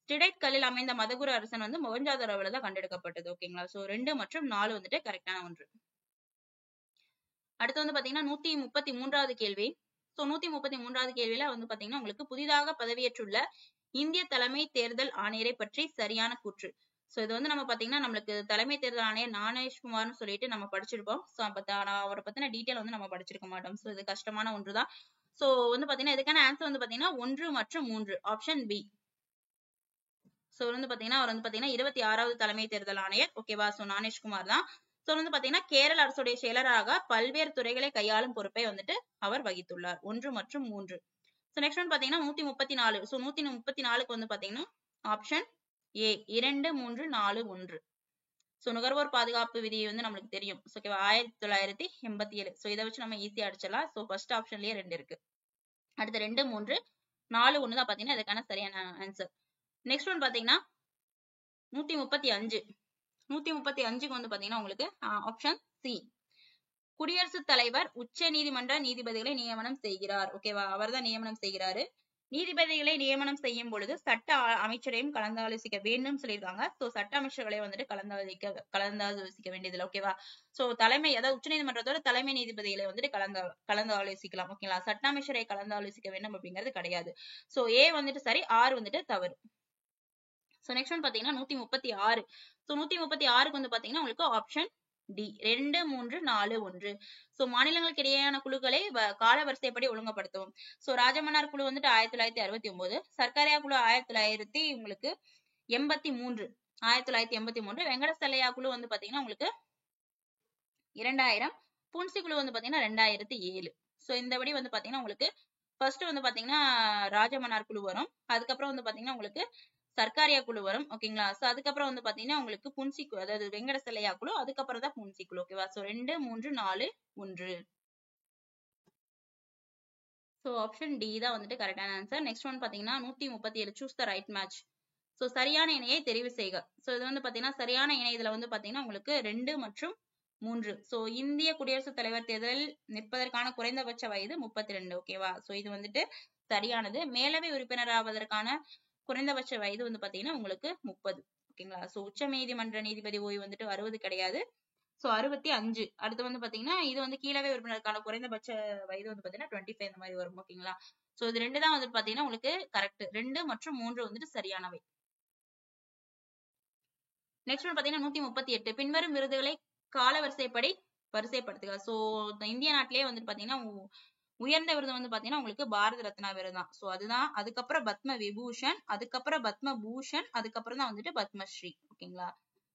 திடைக்கல்லில் அமைந்த மதகுரு அரசன் வந்து மொஹஞ்சதாரோவில் தான் கண்டெடுக்கப்பட்டது. ஓகேங்களா, சோ 2 மற்றும் 4 வந்துட்டு கரெக்டான ஒன்று. அடுத்து வந்து பாத்தீங்கன்னா 133வது கேள்வி. சோ 133வது கேள்வியில வந்து பாத்தீங்கன்னா உங்களுக்கு புதிதாக பதவியேற்றுள்ள இந்திய தலைமை தேர்தல் ஆணையரை பற்றி சரியான கூற்று. சோ இது வந்து நம்ம பாத்தீங்கன்னா நம்மளுக்கு தலைமை தேர்தல் ஆணையர் ஞானேஷ்குமார்னு சொல்லிட்டு நம்ம படிச்சிருப்போம். சோ அவரை பத்தின டீட்டெயில் வந்து நம்ம படிச்சிருக்க மாட்டோம். சோ இது கஷ்டமான ஒன்றுதான். சோ வந்து பாத்தீங்கன்னா இதுக்கான ஆன்சர் வந்து பாத்தீங்கன்னா 1 மற்றும் 3, ஆப்ஷன் பி. சோ வந்து பாத்தீங்கன்னா அவர் வந்து பாத்தீங்கன்னா 26வது தலைமை தேர்தல் ஆணையர். ஓகேவா, சோ ஞானேஷ்குமார் தான். சோ வந்து பாத்தீங்கன்னா கேரள அரசுடைய செயலராக பல்வேறு துறைகளை கையாளும் பொறுப்பை வந்துட்டு அவர் வகித்துள்ளார். 1 மற்றும் 3. சோ நெக்ஸ்ட் ஒன் பாத்தீங்கன்னா 134. சோ 134க்கு வந்து பாத்தீங்கன்னா ஆப்ஷன் ஏ 2, 3, 4, 1. சோ நுகர்வோர் பாதுகாப்பு விதி வந்து நம்மளுக்கு தெரியும். ஓகேவா, 1987. சோ இதை வச்சு நம்ம ஈஸியா அடிச்சிடலாம். சோ ஃபர்ஸ்ட் ஆப்ஷன்லயே 2 இருக்கு. அடுத்து 2, 3, 4, 1 தான் பாத்தீங்கன்னா இதுக்கான சரியான ஆன்சர். நெக்ஸ்ட் ஒன் பாத்தீங்கன்னா 135. 135க்கு வந்து பாத்தீங்கன்னா உங்களுக்கு ஆப்ஷன் சி குடியரசுத் தலைவர் உச்ச நீதிமன்ற நீதிபதிகளை நியமனம் செய்கிறார். ஓகேவா, அவர் தான் நியமனம் செய்கிறாரு. நீதிபதிகளை நியமனம் செய்யும் பொழுது சட்ட அமைச்சரையும் கலந்தாலோசிக்க வேண்டும் சொல்லியிருக்காங்க. சோ சட்ட அமைச்சர்களை வந்துட்டு கலந்தாலோசிக்க வேண்டியதில்லை. ஓகேவா, சோ தலைமை, அதாவது உச்ச நீதிமன்றத்தோட தலைமை நீதிபதிகளை வந்துட்டு கலந்தாலோசிக்கலாம். ஓகேங்களா, சட்ட அமைச்சரை கலந்தாலோசிக்க வேண்டும் அப்படிங்கிறது கிடையாது. சோ ஏ வந்துட்டு சரி, ஆர் வந்துட்டு தவறு. சோ நெக்ஸ்ட் ஒன் பாத்தீங்கன்னா 136. சோ 136க்கு வந்து பாத்தீங்கன்னா உங்களுக்கு ஆப்ஷன் டி 2, 3, 4, 1. சோ மாநிலங்களுக்கு இடையேயான குழுக்களை கால வரிசைப்படி ஒழுங்குபடுத்தவும். சோ ராஜமன்னார் குழு வந்துட்டு 1969, சர்க்காரியா குழு 1983, வெங்கடசெல்லையா குழு வந்து பாத்தீங்கன்னா உங்களுக்கு 2000, புன்சி குழு வந்து பாத்தீங்கன்னா 2007. சோ இந்தபடி வந்து பாத்தீங்கன்னா உங்களுக்கு ஃபர்ஸ்ட் வந்து பாத்தீங்கன்னா ராஜமன்னார் குழு வரும், அதுக்கப்புறம் வந்து பாத்தீங்கன்னா உங்களுக்கு சர்க்காரியா குழு வரும். ஓகேங்களா, சோ அதுக்கப்புறம் வந்து பாத்தீங்கன்னா உங்களுக்கு புன்சி, அதாவது வெங்கடசெல்லையா குழு, அதுக்கப்புறம் தான் புன்சி குழு. ஓகேவா, சோ 2, 3, 4, 1. சோ ஆப்ஷன் டி தான் வந்துட்டு கரெக்டான ஆன்சர். நெக்ஸ்ட் ஒன் பாத்தீங்கன்னா 137 choose the right match. So சரியான இணையை தெரிவு செய்க. சோ இது வந்து பாத்தீங்கன்னா சரியான இணை இதுல வந்து பாத்தீங்கன்னா உங்களுக்கு 2 மற்றும் 3. சோ இந்திய குடியரசுத் தலைவர் தேர்தலில் நிற்பதற்கான குறைந்தபட்ச வயது 32. ஓகேவா, சோ இது வந்துட்டு சரியானது. மேலவை உறுப்பினர் ஆவதற்கான குறைந்தபட்ச வயது வந்து பாத்தீங்கன்னா உங்களுக்கு 30. ஓகேங்களா, சோ உச்ச நீதிமன்ற நீதிபதி ஓய்வு வந்துட்டு 60 கிடையாது. சோ 65. அடுத்து வந்து பாத்தீங்கன்னா இது வந்து கீழவே உறுப்பினருக்கான குறைந்தபட்ச வயது வந்து பாத்தீங்கன்னா 25 இந்த மாதிரி வரும். ஓகேங்களா. சோ இது 2 தான் வந்து பாத்தீங்கன்னா உங்களுக்கு கரெக்ட். 2 மற்றும் 3 வந்துட்டு சரியானவை. நெக்ஸ்ட் ஒன் பாத்தீங்கன்னா 138. பின்வரும் விருதுகளை காலவரிசைப்படி வரிசைப்படுத்துக. சோ இந்திய நாட்டிலேயே வந்துட்டு பாத்தீங்கன்னா உயர்ந்த விருது வந்து பாத்தீங்கன்னா உங்களுக்கு பாரத ரத்னா விருது தான். சோ அதுதான். அதுக்கப்புறம் பத்ம விபூஷன், அதுக்கப்புறம் பத்ம பூஷன், அதுக்கப்புறம் தான் வந்துட்டு பத்மஸ்ரீ. ஓகேங்களா.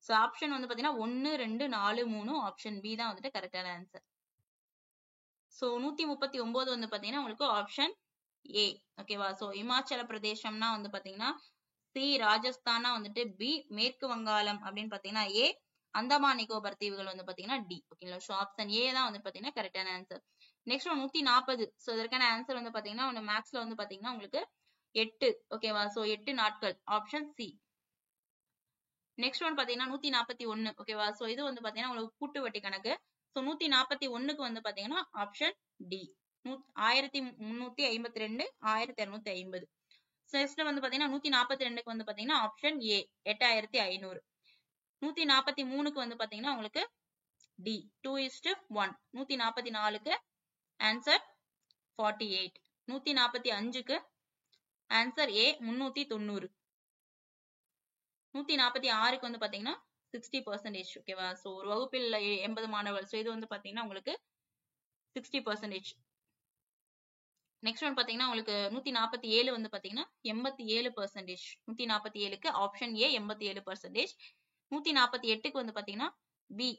சோ ஆப்ஷன் வந்து பாத்தீங்கன்னா 1, 2, 4, 3 ஆப்ஷன் பி தான் வந்துட்டு கரெக்டான ஆன்சர். சோ 139 வந்து பாத்தீங்கன்னா உங்களுக்கு ஆப்ஷன் ஏ. ஓகேவா. சோ இமாச்சல பிரதேசம்னா வந்து பாத்தீங்கன்னா சி, ராஜஸ்தானா வந்துட்டு பி, மேற்கு வங்காளம் அப்படின்னு பாத்தீங்கன்னா ஏ, அந்தமான் நிக்கோபர் தீவுகள் வந்து பாத்தீங்கன்னா டி. ஓகேங்களா. சோ ஆப்ஷன் ஏ தான் வந்து பாத்தீங்கன்னா கரெக்டான ஆன்சர். நெக்ஸ்ட் 140. சோ இதற்கான ஆன்சர் வந்து பாத்தீங்கன்னா ஒன்னு மேக்ஸ்ல வந்து பாத்தீங்கன்னா உங்களுக்கு 8. ஓகேவா. சோ 8 நாட்கள் ஆப்ஷன் சி. நெக்ஸ்ட் ஒன் பாத்தீங்கன்னா 141. ஓகேவா. சோ இது வந்து பாத்தீங்கன்னா உங்களுக்கு கூட்டு வட்டி கணக்கு. சோ 141க்கு வந்து பாத்தீங்கன்னா ஆப்ஷன் டி. 1352, 1250. நெக்ஸ்ட் வந்து பாத்தீங்கன்னா 142க்கு வந்து பாத்தீங்கன்னா ஆப்ஷன் ஏ 8500. 143க்கு வந்து பாத்தீங்கன்னா உங்களுக்கு டி 2:1. 144க்கு ஆன்சர் 48. 145க்கு ஆன்சர் ஏ 390. 146க்கு வந்து பாத்தீங்கன்னா 60%. ஓகேவா. சோ ஒரு வகுப்பில் 80 மாணவர்கள். சோ இது வந்து பாத்தீங்கன்னா உங்களுக்கு 60%. நெக்ஸ்ட் ஒன் பாத்தீங்கன்னா உங்களுக்கு 147 வந்து பாத்தீங்கன்னா 87%. 147க்கு ஆப்ஷன் ஏ 87%. 148க்கு வந்து பாத்தீங்கன்னா பி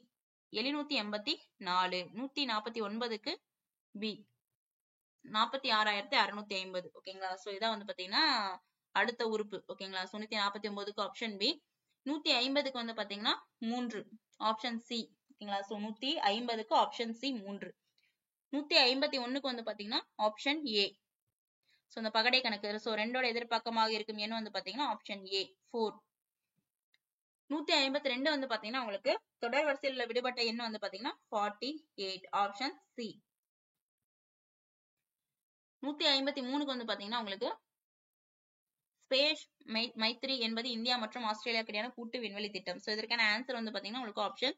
784. 149க்கு பி 46,650. ஓகேங்களா. சோ இதான் வந்து பாத்தீங்கன்னா அடுத்த உறுப்பு. ஓகேங்களா. 149க்கு ஆப்ஷன் பி. 150க்கு வந்து பாத்தீங்கன்னா 3 ஆப்ஷன் சி. ஓகேங்களா. சோ 150க்கு ஆப்ஷன் சி 3. 151க்கு வந்து பாத்தீங்கன்னா ஆப்ஷன் ஏ. சோ இந்த பகடை கணக்கு. சோ 2ஓட எதிர்பாக்கமாக இருக்கும் எண் வந்து பாத்தீங்கன்னா ஆப்ஷன் ஏ 4. 152 வந்து பாத்தீங்கன்னா உங்களுக்கு தொடர் வரிசையில் விடுபட்ட எண் வந்து பாத்தீங்கன்னா 48 ஆப்ஷன் சி. 153க்கு வந்து பாத்தீங்கன்னா உங்களுக்கு ஸ்பேஸ் மைத்ரி என்பது இந்தியா மற்றும் ஆஸ்திரேலியாவுக்கு இடையான கூட்டு விண்வெளி திட்டம். சோ இதற்கான ஆன்சர் வந்து பாத்தீங்கன்னா உங்களுக்கு ஆப்ஷன்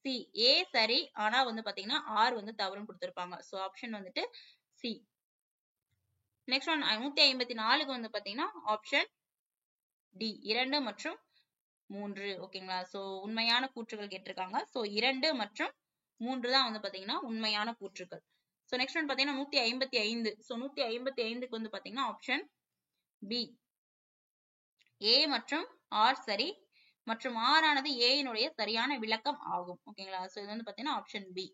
சி. ஏ சரி, ஆனா வந்து பாத்தீங்கன்னா ஆர் வந்து தவறுன்னு கொடுத்திருப்பாங்க. சோ ஆப்ஷன் வந்துட்டு சி. நெக்ஸ்ட் ஒன் 154க்கு வந்து பாத்தீங்கன்னா ஆப்ஷன் டி 2 மற்றும் 3. ஓகேங்களா. சோ உண்மையான கூற்றுகள் கேட்டிருக்காங்க. சோ 2 மற்றும் 3 தான் வந்து பாத்தீங்கன்னா உண்மையான கூற்றுகள். சோ நெக்ஸ்ட் ஒன் பாத்தீங்கன்னா 155. சோ 155க்கு வந்து பாத்தீங்கன்னா ஆப்ஷன் பி ஏ மற்றும் ஆர் சரி மற்றும் ஆர் ஆனது ஏ இனுடைய சரியான விளக்கம் ஆகும். ஓகேங்களா. சோ இது வந்து பாத்தீங்கன்னா ஆப்ஷன் பி.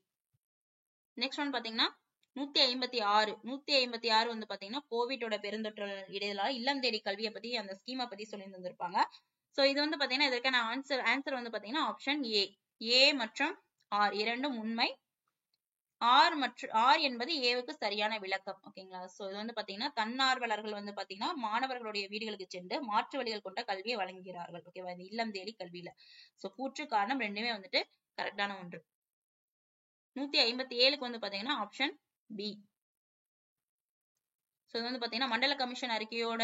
நெக்ஸ்ட் ஒன் பாத்தீங்கன்னா 156. 156 வந்து பாத்தீங்கன்னா கோவிட்டோட பெருந்தொற்று இடையில இல்லம் தேடி கல்வியை பத்தி அந்த ஸ்கீமை பத்தி சொல்லி தந்திருப்பாங்க. சோ இது வந்து பாத்தீங்கன்னா இதற்கான ஆன்சர் வந்து பாத்தீங்கன்னா ஆப்ஷன் ஏ. ஏ மற்றும் ஆர் இரண்டும் உண்மை. ஆர் என்பது ஏவுக்கு சரியான விளக்கம். ஓகேங்களா. சோ இது வந்து பாத்தீங்கன்னா தன்னார்வலர்கள் வந்து பாத்தீங்கன்னா மாணவர்களுடைய வீடுகளுக்கு சென்று மாற்று வழிகள் கொண்ட கல்வியை வழங்குகிறார்கள். ஓகேவா. இந்த இல்லம் தேடி கல்வியில. சோ கூற்று காரணம் ரெண்டுமே வந்துட்டு கரெக்டான ஒன்று. 157க்கு வந்து பாத்தீங்கன்னா ஆப்ஷன் பி. சோ இது வந்து பாத்தீங்கன்னா மண்டல கமிஷன் அறிக்கையோட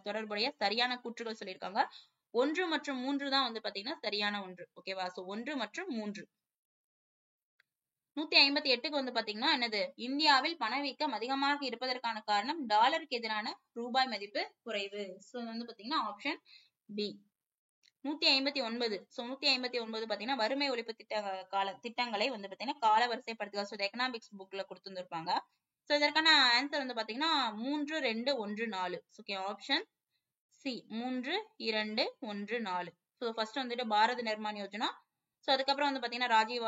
தொடர்புடைய சரியான கூற்றுகள் சொல்லியிருக்காங்க. 1 மற்றும் 3 தான் வந்து பாத்தீங்கன்னா சரியான ஒன்று. ஓகேவா. சோ 1 மற்றும் 3. 158க்கு வந்து பாத்தீங்கன்னா என்னது இந்தியாவில் பணவீக்கம் அதிகமாக இருப்பதற்கான காரணம் டாலருக்கு எதிரான ரூபாய் மதிப்பு குறைவு. சோ வந்து பாத்தீங்கன்னா ஆப்ஷன் பி. 159. சோ 159 பாத்தீங்கன்னா வறுமை ஒழிப்பு திட்டங்களை வந்து பாத்தீங்கன்னா கால வரிசைப்படுத்துக. சோ எக்கனாமிக்ஸ் புக்ல கொடுத்திருப்பாங்க. சோ இதற்கான ஆன்சர் வந்து பாத்தீங்கன்னா 3, 2, 1, 4. Okay option C 3, 2, 1, 4. So first வந்துட்டு பாரத நிர்மாண் யோஜனா. சோ அதுக்கப்புறம் வந்து பாத்தீங்கன்னா ராஜீவ்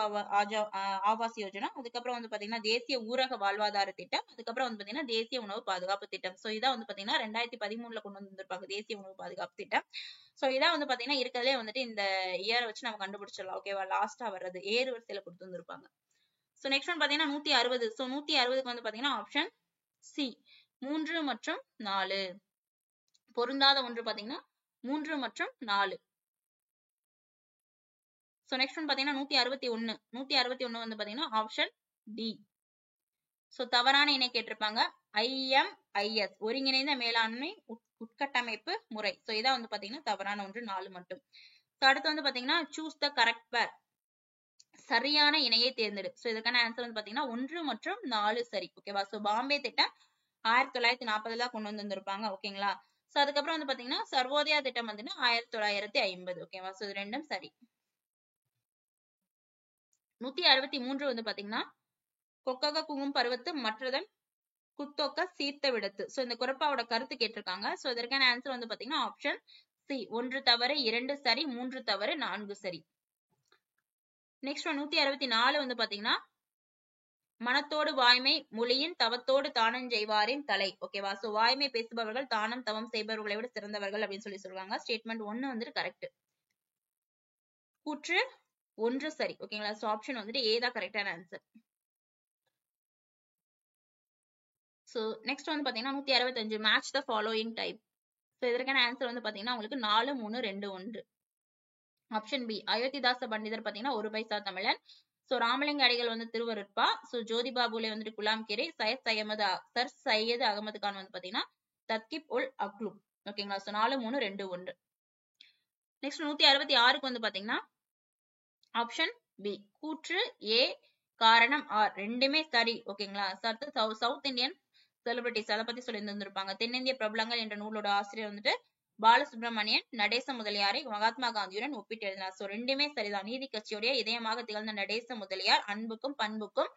ஆவாஸ் யோஜனா. அதுக்கப்புறம் வந்து பாத்தீங்கன்னா தேசிய ஊரக வாழ்வாதார திட்டம். அதுக்கப்புறம் வந்து பாத்தீங்கன்னா தேசிய உணவு பாதுகாப்பு திட்டம். சோ இதான் வந்து பாத்தீங்கன்னா 2013ல கொண்டு வந்திருப்பாங்க தேசிய உணவு பாதுகாப்பு திட்டம். சோ இதான் வந்து பாத்தீங்கன்னா இருக்கிறதுலே வந்துட்டு இந்த இயர் வச்சு நம்ம கண்டுபிடிச்சிடலாம். ஓகேவா. லாஸ்டா வர்றது ஏறு வரிசையில கொடுத்து வந்திருப்பாங்க. சோ நெக்ஸ்ட் ஒன் பாத்தீங்கன்னா 160. சோ 160க்கு வந்து பாத்தீங்கன்னா ஆப்ஷன் சி 3 மற்றும் 4. பொருந்தாத ஒன்று பாத்தீங்கன்னா 3 மற்றும் 4. சோ நெக்ஸ்ட் ஒன் பாத்தீங்கன்னா 161. 161 வந்து பாத்தீங்கன்னா ஆப்ஷன் டி. சோ தவறான இணை கேட்டிருப்பாங்க. IMIS ஒருங்கிணைந்த மேலாண்மை உட்கட்டமைப்பு முறை. சோ இதான் வந்து பாத்தீங்கன்னா தவறான ஒன்று 4 மட்டும். சோ அடுத்து வந்து பாத்தீங்கன்னா சூஸ் த கரெக்ட் பேர். சரியான இணையை தேர்ந்தெடு. சோ இதுக்கான ஆன்சர் வந்து பாத்தீங்கன்னா 1 மற்றும் 4 சரி. ஓகேவா? சோ பாம்பே திட்டம் 1940 தான் கொண்டு வந்திருப்பாங்க. ஓகேங்களா? சோ அதுக்கப்புறம் வந்து பாத்தீங்கன்னா சர்வோதயா திட்டம் வந்து 1950. ஓகேவா? சோ இது ரெண்டும் சரி. 163 வந்து பாத்தீங்கன்னா கொக்கக குங்கும் பருவத்து மற்றதன் குத்தொக்க சீர்த்த விடத்து. சோ இந்த குறப்பாவோட கருத்து கேட்டிருக்காங்க. சோ இதற்கான ஆன்சர் வந்து பாத்தீங்கன்னா ஆப்ஷன் சி 1 தவறு 2 சரி 3 தவறு 4 சரி. நெக்ஸ்ட் 164 வந்து பாத்தீங்கன்னா மனத்தோடு வாய்மை மொழியின் தவத்தோடு தானம் செய்வாரின் தலை. ஓகேவா? சோ வாய்மை பேசுபவர்கள் தானம் தவம் செய்பவர்களை விட சிறந்தவர்கள் அப்படின்னு சொல்றாங்க. ஸ்டேட்மெண்ட் 1 வந்துட்டு கரெக்ட். கூற்று 1 சரி. ஓகேங்களா? சோ ஆப்ஷன் வந்துட்டு ஏ தான் கரெக்டான ஆன்சர். சோ நெக்ஸ்ட் வந்து பாத்தீங்கன்னா 165 match the following type. So இதற்கான ஆன்சர் வந்து பாத்தீங்கன்னா உங்களுக்கு 4 3 2 1. ஆப்ஷன் பி அயோத்திதாச பண்டிதர் பாத்தீங்கன்னா ஒரு பைசா தமிழன். சோ ராமலிங்க அடிகள் வந்து திருவருட்பா. சோ ஜோதிபா பூலே வந்துட்டு குலாம்கிரி. சர் சையது அகமது கான் வந்து பாத்தீங்கன்னா தத்கிப் உல் அக்லூப். ஓகேங்களா? சோ 4 3 2 1. நெக்ஸ்ட் 166க்கு வந்து பாத்தீங்கன்னா ஆப்ஷன் பி கூற்று ஏ காரணம் ஆர் ரெண்டுமே சரி. ஓகேங்களா? சவுத் இந்தியன் செலிபிரிட்டிஸ் அதை பத்தி சொல்லி இருந்திருப்பாங்க. தென்னிந்திய பிரபலங்கள் என்ற நூலோட ஆசிரியர் வந்துட்டு பாலசுப்ரமணியன் நடேச முதலியாரை மகாத்மா காந்தியுடன் ஒப்பிட்டு எழுதினார். சோ ரெண்டுமே சரிதான். நீதி கட்சியுடைய இதயமாக திகழ்ந்த நடேச முதலியார் அன்புக்கும் பண்புக்கும்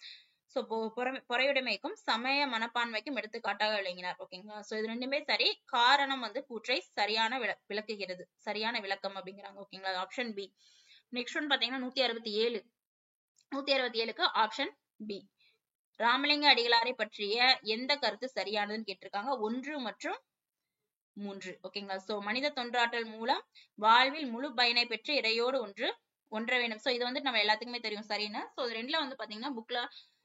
பொறையுடைமைக்கும் சமய மனப்பான்மைக்கும் எடுத்துக்காட்டாக விளங்கினார். ஓகேங்களா? சோ இது ரெண்டுமே சரி. காரணம் வந்து கூற்றை சரியான விளக்குகிறது. சரியான விளக்கம் அப்படிங்கிறாங்க. ஓகேங்களா? Option B. நெக்ஸ்ட் ஒன் பாத்தீங்கன்னா 167க்கு ஆப்ஷன் பி ராமலிங்க அடிகளாரை பற்றிய எந்த கருத்து சரியானதுன்னு கேட்டிருக்காங்க. 1 மற்றும் 3. ஓகேங்களா? சோ மனித தொண்டாற்றல் மூலம் வாழ்வில் முழு பயனை பெற்று இறையோடு ஒன்ற வேண்டும். சோ இது வந்து நம்ம எல்லாத்துக்குமே தெரியும் சரின்னு. சோ இது ரெண்டுல வந்து பாத்தீங்கன்னா புக்ல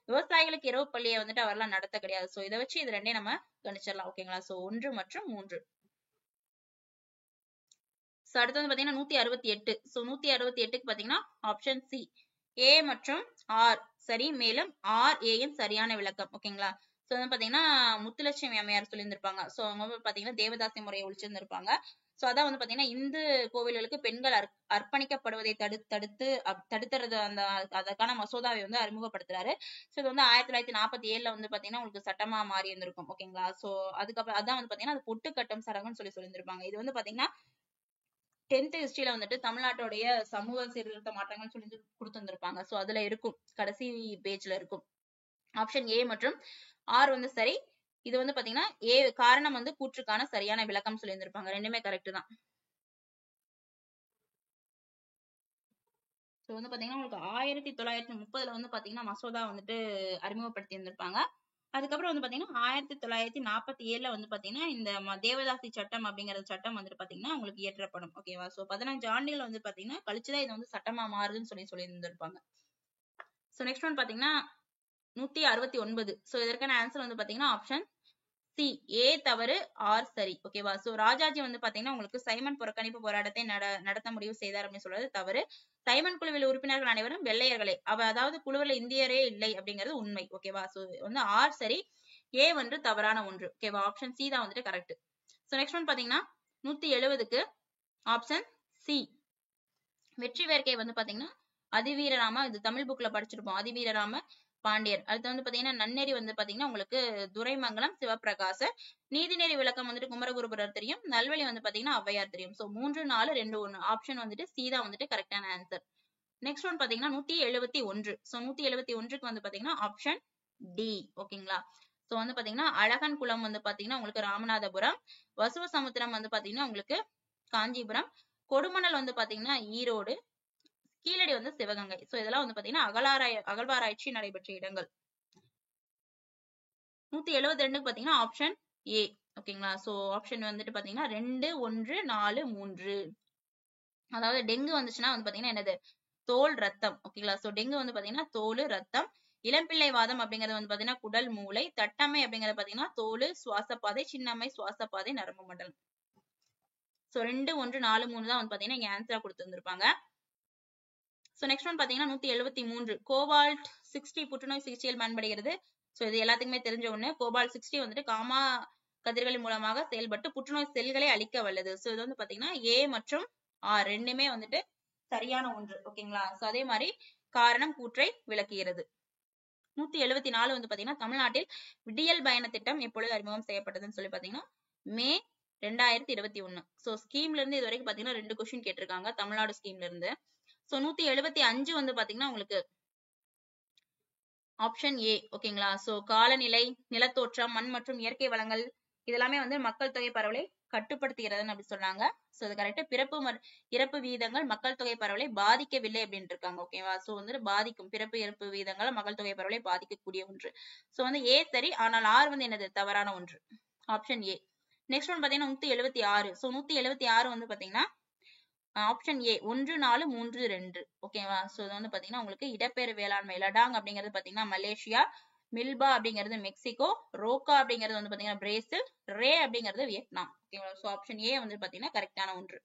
விவசாயிகளுக்கு இரவு பள்ளியை வந்துட்டு அவரெல்லாம் நடத்த கிடையாது. சோ இதை வச்சு இது ரெண்டே நம்ம கணிச்சிடலாம். ஓகேங்களா? சோ 1 மற்றும் 3. சோ அடுத்து வந்து பாத்தீங்கன்னா 168. சோ 168க்கு பாத்தீங்கன்னா ஆப்ஷன் சி ஏ மற்றும் ஆர் சரி. மேலும் ஆர் ஏயின் சரியான விளக்கம். ஓகேங்களா? சோ வந்து பாத்தீங்கன்னா முத்துலட்சுமி அம்மையார் சொல்லியிருந்திருப்பாங்க. சோ அவங்க பாத்தீங்கன்னா தேவதாசி முறையை ஒழிச்சிருந்திருப்பாங்க. சோ அதான் வந்து பாத்தீங்கன்னா இந்து கோவில்களுக்கு பெண்கள் அர்ப்பணிக்கப்படுவதை தடுத்துறது அதற்கான மசோதாவை வந்து அறிமுகப்படுத்துறாரு. சோ இது வந்து 1947 வந்து பாத்தீங்கன்னா உங்களுக்கு சட்டமா மாறி இருந்திருக்கும். ஓகேங்களா? சோ அதுக்கப்புறம் அதான் வந்து பாத்தீங்கன்னா அது பொட்டு கட்டும் சடங்குன்னு சொல்லியிருந்திருப்பாங்க. இது வந்து பாத்தீங்கன்னா 10th ஹிஸ்டரியில வந்துட்டு தமிழ்நாட்டுடைய சமூக சீர்திருத்த மாற்றங்கள் சொல்லி கொடுத்திருந்திருப்பாங்க. சோ அதுல இருக்கும் கடைசி பேஜ்ல இருக்கும். ஆப்ஷன் ஏ மற்றும் ஆர் வந்து சரி. இது வந்து பாத்தீங்கன்னா ஏ காரணம் வந்து கூற்றுக்கான சரியான விளக்கம் சொல்லியிருந்திருப்பாங்க. ரெண்டுமே கரெக்ட் தான். சோ வந்து பாத்தீங்கன்னா உங்களுக்கு 1930 வந்து பாத்தீங்கன்னா மசோதா வந்துட்டு அறிமுகப்படுத்தி இருந்திருப்பாங்க. அதுக்கப்புறம் வந்து பாத்தீங்கன்னா 1947 வந்து பாத்தீங்கன்னா இந்த தேவதாசி சட்டம் அப்படிங்கிற சட்டம் வந்துட்டு பாத்தீங்கன்னா உங்களுக்கு இயற்றப்படும். ஓகேவா? சோ 15 ஆண்டுகள் வந்து பாத்தீங்கன்னா கழிச்சுதான் இது வந்து சட்டமா மாறுதுன்னு சொல்லி இருந்திருப்பாங்க. சோ நெக்ஸ்ட் ஒன் பாத்தீங்கன்னா 169. சோ இதற்கான ஆன்சர் வந்து பாத்தீங்கன்னா ஆப்ஷன் சி ஏ தவறு ஆர் சரி. ஓகேவா? சோ ராஜாஜி வந்து பாத்தீங்கன்னா உங்களுக்கு சைமன் புறக்கணிப்பு போராட்டத்தை நடத்த முடிவு செய்தார் அப்படின்னு சொல்றது தவறு. சைமன் குழுவில் உறுப்பினர்கள் அனைவரும் வெள்ளையர்களே. அதாவது குழுவில் இந்தியரே இல்லை அப்படிங்கிறது உண்மை. ஓகேவா? சோ வந்து ஆர் சரி. ஏ வந்து தவறான ஒன்று. ஓகேவா? ஆப்ஷன் சி தான் வந்துட்டு கரெக்ட். சோ நெக்ஸ்ட் ஒன் பாத்தீங்கன்னா 170க்கு ஆப்ஷன் சி வெற்றி வேர்க்கை வந்து பாத்தீங்கன்னா அதிவீரராம இது தமிழ் புக்ல படிச்சிருப்போம். அதிவீரராம பாண்டியர். அடுத்து வந்து பாத்தீங்கன்னா நன்னெறி வந்து பாத்தீங்கன்னா உங்களுக்கு துரைமங்கலம் சிவபிரகாச. நீதிநெறி விளக்கம் வந்துட்டு குமரகுருபரர் தெரியும். நல்வழி வந்து பாத்தீங்கன்னா ஔவையார் தெரியும். சோ 3 4 2 1 ஆப்ஷன் வந்துட்டு சி தான் வந்துட்டு கரெக்டான ஆன்சர். நெக்ஸ்ட் ஒன் பாத்தீங்கன்னா 171. சோ 171க்கு வந்து பாத்தீங்கன்னா ஆப்ஷன் டி. ஓகேங்களா? சோ வந்து பாத்தீங்கன்னா அழகன் குளம் வந்து பாத்தீங்கன்னா உங்களுக்கு ராமநாதபுரம். வசுவசமுத்திரம் வந்து பாத்தீங்கன்னா உங்களுக்கு காஞ்சிபுரம். கொடுமணல் வந்து பாத்தீங்கன்னா ஈரோடு. கீழடி வந்து சிவகங்கை. சோ இதெல்லாம் வந்து பாத்தீங்கன்னா அகழ்வாராய்ச்சி நடைபெற்ற இடங்கள். 172 பாத்தீங்கன்னா ஆப்ஷன் ஏ. ஓகேங்களா? சோ ஆப்ஷன் வந்துட்டு பாத்தீங்கன்னா 2 1 4 3. அதாவது டெங்கு வந்துச்சுன்னா வந்து பாத்தீங்கன்னா என்னது தோல் ரத்தம். ஓகேங்களா? சோ டெங்கு வந்து பாத்தீங்கன்னா தோல் ரத்தம். இளம்பிள்ளை வாதம் அப்படிங்கிறது வந்து பாத்தீங்கன்னா குடல் மூளை. தட்டம்மை அப்படிங்கிறது பாத்தீங்கன்னா தோல் சுவாசப்பாதை. சின்னம்மை சுவாசப்பாதை நரம்பு மண்டலம். சோ 2 1 4 3 தான் வந்து பாத்தீங்கன்னா இங்க ஆன்சரா கொடுத்திருந்திருப்பாங்க. சோ நெக்ஸ்ட் ஒன் பாத்தீங்கன்னா 173 கோபால்ட் 60 புற்றுநோய் சிகிச்சையில் பயன்படுகிறது. சோ இது எல்லாத்துக்குமே தெரிஞ்ச ஒண்ணு. கோபால்ட் 60 வந்துட்டு காமா கதிர்களின் மூலமாக செயல்பட்டு புற்றுநோய் செல்களை அழிக்க வல்லது. சோ இது வந்து பாத்தீங்கன்னா ஏ மற்றும் ஆர் ரெண்டுமே வந்துட்டு சரியான ஒன்று. ஓகேங்களா? சோ அதே மாதிரி காரணம் கூற்றை விளக்குகிறது. 174 வந்து பாத்தீங்கன்னா தமிழ்நாட்டில் விடியல் பயண திட்டம் எப்பொழுது அறிமுகம் செய்யப்பட்டதுன்னு சொல்லி பாத்தீங்கன்னா மே 2021. சோ ஸ்கீம்ல இருந்து இது வரைக்கும் பாத்தீங்கன்னா 2 கொஸ்டின் கேட்டிருக்காங்க தமிழ்நாடு ஸ்கீம்ல இருந்து. சோ 175 வந்து பாத்தீங்கன்னா உங்களுக்கு ஆப்ஷன் ஏ. ஓகேங்களா. சோ காலநிலை, நிலத்தோற்றம், மண் மற்றும் இயற்கை வளங்கள் இதெல்லாமே வந்து மக்கள் தொகை பரவலை கட்டுப்படுத்துகிறதுன்னு அப்படி சொன்னாங்க. சோ அது கரெக்ட். இறப்பு விகிதங்கள் மக்கள் தொகை பரவலை பாதிக்கவில்லை அப்படின்னு இருக்காங்க. ஓகேவா. சோ வந்து பாதிக்கும் பிறப்பு இறப்பு விகிதங்கள் மக்கள் தொகை பரவலை பாதிக்கக்கூடிய ஒன்று. சோ வந்து ஏ சரி, ஆனால் ஆர் வந்து என்னது தவறான ஒன்று. Option A. நெக்ஸ்ட் ஒன் பாத்தீங்கன்னா 176. சோ 176 வந்து பாத்தீங்கன்னா ஆப்ஷன் ஏ 1, 4, 3, 2. ஓகேவா. சோ இது வந்து பாத்தீங்கன்னா உங்களுக்கு இடப்பெயர் வேளாண்மை. லடாங் அப்படிங்கிறது பாத்தீங்கன்னா மலேசியா, மில்பா அப்படிங்கிறது மெக்சிகோ, ரோக்கா அப்படிங்கிறது வந்து பாத்தீங்கன்னா பிரேசில், ரே அப்படிங்கிறது வியட்நாம். ஓகேவா. சோ ஆப்ஷன் ஏ வந்து பாத்தீங்கன்னா கரெக்டான ஒன்று.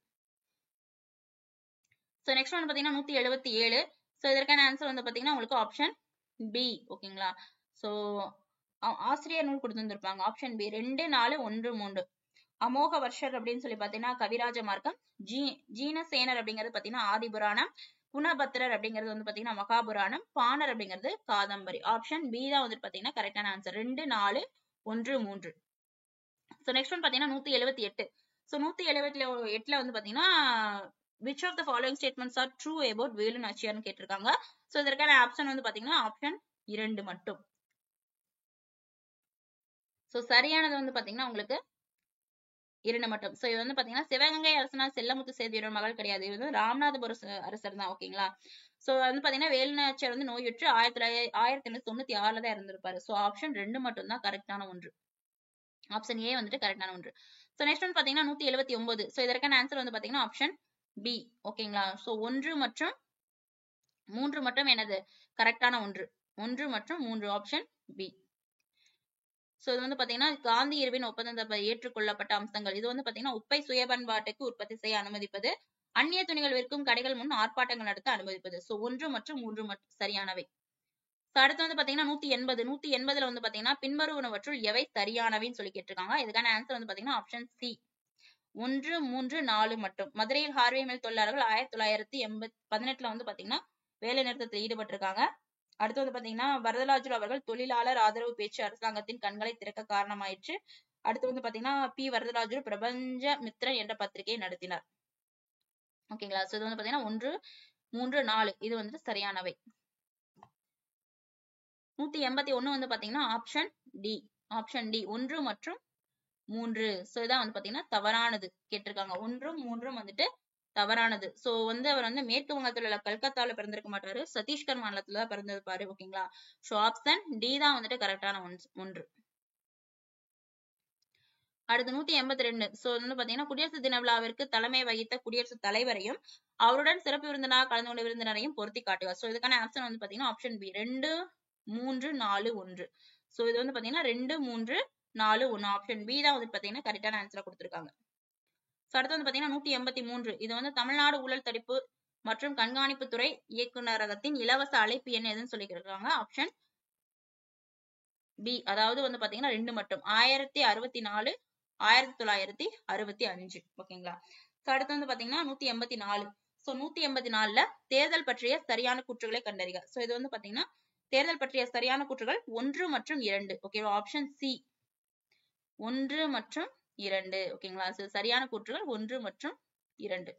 சோ நெக்ஸ்ட் ஒன் பாத்தீங்கன்னா 177. சோ இதற்கான ஆன்சர் வந்து பாத்தீங்கன்னா உங்களுக்கு ஆப்ஷன் பி. ஓகேங்களா. சோ ஆசிரியர் நூல் கொடுத்திருந்திருப்பாங்க. Option B 2, 4, 1, 3. அமோக வர்ஷர் அப்படின்னு சொல்லி பாத்தீங்கன்னா கவிராஜ மார்க்கம், ஜீனசேனர் அப்படிங்கிறது பாத்தீங்கன்னா ஆதிபுராணம், குணபத்திரர் அப்படிங்கிறது வந்து பாத்தீங்கன்னா மகாபுராணம், பாணர் அப்படிங்கிறது காதம்பரி. ஆப்ஷன் பி தான் வந்து பாத்தீங்கன்னா கரெக்டான ஆன்சர். 2, 4, 1, 3. சோ நெக்ஸ்ட் ஒன் பாத்தீங்கன்னா 178. சோ 178ல வந்து பாத்தீங்கன்னா which of the following statements are true about Velu நாச்சியார்னு கேட்டிருக்காங்க. சோ இதற்கான ஆப்ஷன் வந்து பாத்தீங்கன்னா ஆப்ஷன் 2 மட்டும். சோ சரியானது வந்து பாத்தீங்கன்னா உங்களுக்கு 2 மட்டும். சோ இது வந்து பாத்தீங்கன்னா சிவகங்கை அரசனால் செல்லமுத்து சேதியோட மகள் கிடையாது. இது வந்து ராமநாதபுரம் அரசர் தான். ஓகேங்களா. சோ வந்து பாத்தீங்கன்னா வேலு நாச்சியார் வந்து நோயுற்று 1896 தான் இறந்திருப்பாரு. சோ ஆப்ஷன் 2 மட்டும் தான் கரெக்டான ஒன்று. ஆப்ஷன் ஏ வந்துட்டு கரெக்டான ஒன்று. சோ நெக்ஸ்ட் ஒன் பாத்தீங்கன்னா 179. சோ இதற்கான ஆன்சர் வந்து பாத்தீங்கன்னா ஆப்ஷன் பி. ஓகேங்களா. சோ 1 மற்றும் 3 மட்டும் என்னது கரெக்டான ஒன்று. 1 மற்றும் 3 ஆப்ஷன் பி. சோ இது வந்து பாத்தீங்கன்னா காந்தி இர்வின் ஒப்பந்தத்தை ஏற்றுக்கொள்ளப்பட்ட அம்சங்கள். இது வந்து பாத்தீங்கன்னா உப்பை சுயபன்பாட்டுக்கு உற்பத்தி செய்ய அனுமதிப்பது, அந்நிய துணிகள் விற்கும் கடைகள் முன் ஆர்ப்பாட்டங்கள் நடத்த அனுமதிப்பது. சோ 1 மற்றும் 3 மட்டும் சரியானவை. அடுத்து வந்து பாத்தீங்கன்னா 180. 180ல வந்து பாத்தீங்கன்னா பின்வருவனவற்றுள் எவை சரியானவைன்னு சொல்லி கேட்டிருக்காங்க. இதுக்கான ஆன்சர் வந்து பாத்தீங்கன்னா ஆப்ஷன் சி 1, 3, 4 மட்டும். மதுரையில் ஹார்வே மில் தொழிலாளர்கள் 1918ல வந்து பாத்தீங்கன்னா வேலை நிறுத்தத்தில் ஈடுபட்டிருக்காங்க. அடுத்து வந்து பாத்தீங்கன்னா வரதராஜு அவர்கள் தொழிலாளர் ஆதரவு பேச்சு அரசாங்கத்தின் கண்களை திறக்க காரணமாயிற்று. அடுத்து வந்து பாத்தீங்கன்னா பி வரதராஜு பிரபஞ்ச மித்ரன் என்ற பத்திரிகையை நடத்தினார். ஓகேங்களா. சோ இது வந்து பாத்தீங்கன்னா 1, 3, 4 இது வந்துட்டு சரியானவை. 181 வந்து பாத்தீங்கன்னா ஆப்ஷன் டி. ஆப்ஷன் டி 1 மற்றும் 3. சோ இதான் வந்து பாத்தீங்கன்னா தவறானது கேட்டிருக்காங்க. 1, 3 வந்துட்டு தவறானது. சோ வந்து அவர் வந்து மேற்கு வங்கத்துல உள்ள கல்கத்தால பிறந்திருக்க மாட்டாரு. சத்தீஸ்கர் மாநிலத்துல தான் பிறந்திருப்பாரு. ஓகேங்களா. சோ ஆப்ஷன் டி தான் வந்துட்டு கரெக்டான ஒன்று. அடுத்து 182. சோ வந்து பாத்தீங்கன்னா குடியரசு தின விழாவிற்கு தலைமை வகித்த குடியரசுத் தலைவரையும் அவருடன் சிறப்பு விருந்தினராக கலந்து கொண்ட விருந்தினரையும் பொருத்தி காட்டுக. சோ இதுக்கான ஆப்ஷன் வந்து பாத்தீங்கன்னா ஆப்ஷன் பி 2, 3, 4, 1. சோ இது வந்து பாத்தீங்கன்னா 2, 3, 4, 1. ஆப்ஷன் பி தான் வந்து பாத்தீங்கன்னா கரெக்டான ஆன்சரா கொடுத்திருக்காங்க. அடுத்து வந்து பாத்தீங்கன்னா 183. இது வந்து தமிழ்நாடு ஊழல் தடுப்பு மற்றும் கண்காணிப்பு துறை இயக்குநரகத்தின் இலவச அழைப்பு எண் எதுன்னு சொல்லியிருக்காங்க. Option B. அதாவது வந்து பாத்தீங்கன்னா 2 மட்டும். 1064, 1965. ஓகேங்களா. அடுத்து வந்து பாத்தீங்கன்னா 184. சோ 184ல தேர்தல் பற்றிய சரியான கூற்றுகளை கண்டறிக. சோ இது வந்து பாத்தீங்கன்னா தேர்தல் பற்றிய சரியான கூற்றுகள் 1 மற்றும் 2. ஓகேவா. ஆப்ஷன் சி 1 மற்றும் 2. ஓகேங்களா. சரியான கூற்றுகள் 1 மற்றும் 2.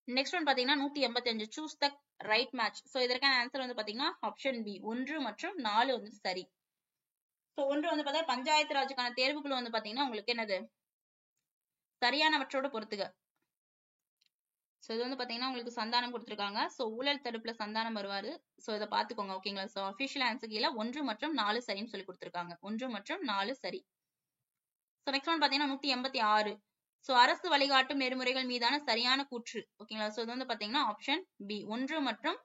நெக்ஸ்ட் ஒன் பாத்தீங்கன்னா 185. Choose the right match. So இதற்கான ஆன்சர் வந்து பாத்தீங்கன்னா ஆப்ஷன் பி 1 மற்றும் 4 வந்து சரி. சோ 1 வந்து பார்த்தா பஞ்சாயத்து ராஜுக்கான தேர்வுக்குழு வந்து பாத்தீங்கன்னா உங்களுக்கு என்னது சரியானவற்றோட பொறுத்துக. சோ இது வந்து பாத்தீங்கன்னா உங்களுக்கு சந்தானம் கொடுத்திருக்காங்க. சோ ஊழல் தடுப்புல சந்தானம் வருவாரு. சோ இதை பாத்துக்கோங்க. ஓகேங்களா. சோ அபிஷியல் ஆன்சர் கீழே 1 மற்றும் 4 சரின்னு சொல்லி கொடுத்திருக்காங்க. 1 மற்றும் 4 சரி. சோ நெக்ஸ்ட் ஒன் பாத்தீங்கன்னா 186. சோ அரசு வழிகாட்டும் நெறிமுறைகள் மீதான சரியான கூற்று. ஓகேங்களா. சோ இது வந்து பாத்தீங்கன்னா ஆப்ஷன் பி 1 மற்றும்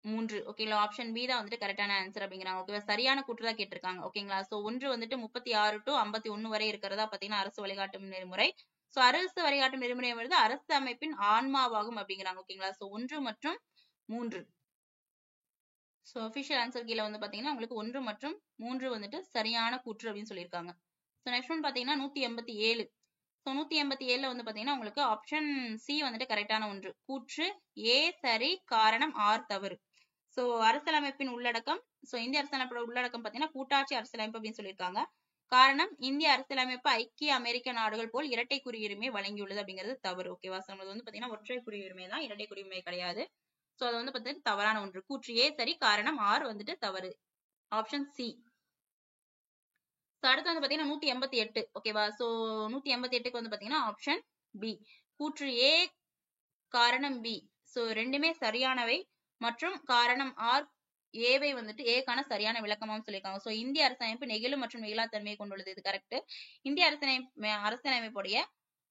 3. ஓகேங்களா. ஆப்ஷன் பி தான் வந்துட்டு கரெக்டான ஆன்சர் அப்படிங்கிறாங்க. ஓகேவா. சரியான கூற்று தான் கேட்டிருக்காங்க. ஓகேங்களா. சோ 1 வந்துட்டு 36 to 51 வரை இருக்கிறதா பாத்தீங்கன்னா அரசு வழிகாட்டும் நெறிமுறை. சோ அரசு வழிகாட்டும் நெறிமுறை வந்து அரசு அமைப்பின் ஆன்மாவாகும் அப்படிங்கிறாங்க. ஓகேங்களா. சோ 1 மற்றும் 3. சோ அபிஷியல் ஆன்சர் கீழே வந்து பாத்தீங்கன்னா உங்களுக்கு 1 மற்றும் 3 வந்துட்டு சரியான கூற்று அப்படின்னு சொல்லியிருக்காங்க. சோ நெக்ஸ்ட் ஒன் பாத்தீங்கன்னா 187. ஸோ 187ல வந்து பாத்தீங்கன்னா உங்களுக்கு ஆப்ஷன் சி வந்துட்டு கரெக்டான ஒன்று. கூற்று ஏ சரி, காரணம் ஆர் தவறு. ஸோ அரசியலமைப்பின் உள்ளடக்கம், ஸோ இந்திய அரசியலமைப்போட உள்ளடக்கம் பாத்தீங்கன்னா கூட்டாட்சி அரசியலமைப்பு அப்படின்னு சொல்லியிருக்காங்க. காரணம் இந்திய அரசியலமைப்பு ஐக்கிய அமெரிக்க நாடுகள் போல் இரட்டை குடியுரிமை வழங்கியுள்ளது அப்படிங்கிறது தவறு. ஓகேவா? ஸோ அது வந்து பாத்தீங்கன்னா ஒற்றை குடியுரிமை தான், இரட்டை குடியுரிமை கிடையாது. ஸோ அது வந்து பாத்தீங்கன்னா தவறான ஒன்று. கூற்று ஏ சரி, காரணம் ஆர் வந்துட்டு தவறு. Option C. அடுத்து வந்து பாத்தீங்கன்னா 188. ஓகேவா? சோ 188க்கு வந்து பாத்தீங்கன்னா ஆப்ஷன் பி. கூற்று ஏ காரணம் பி. சோ ரெண்டுமே சரியானவை மற்றும் காரணம் ஆர் ஏவை வந்துட்டு ஏக்கான சரியான விளக்கமாகவும் சொல்லியிருக்காங்க. சோ இந்திய அரசியலமைப்பு நெகிழும் மற்றும் நெகிழாத்தன்மையை கொண்டுள்ளது. இது கரெக்ட். இந்திய அரசியலமைப்புடைய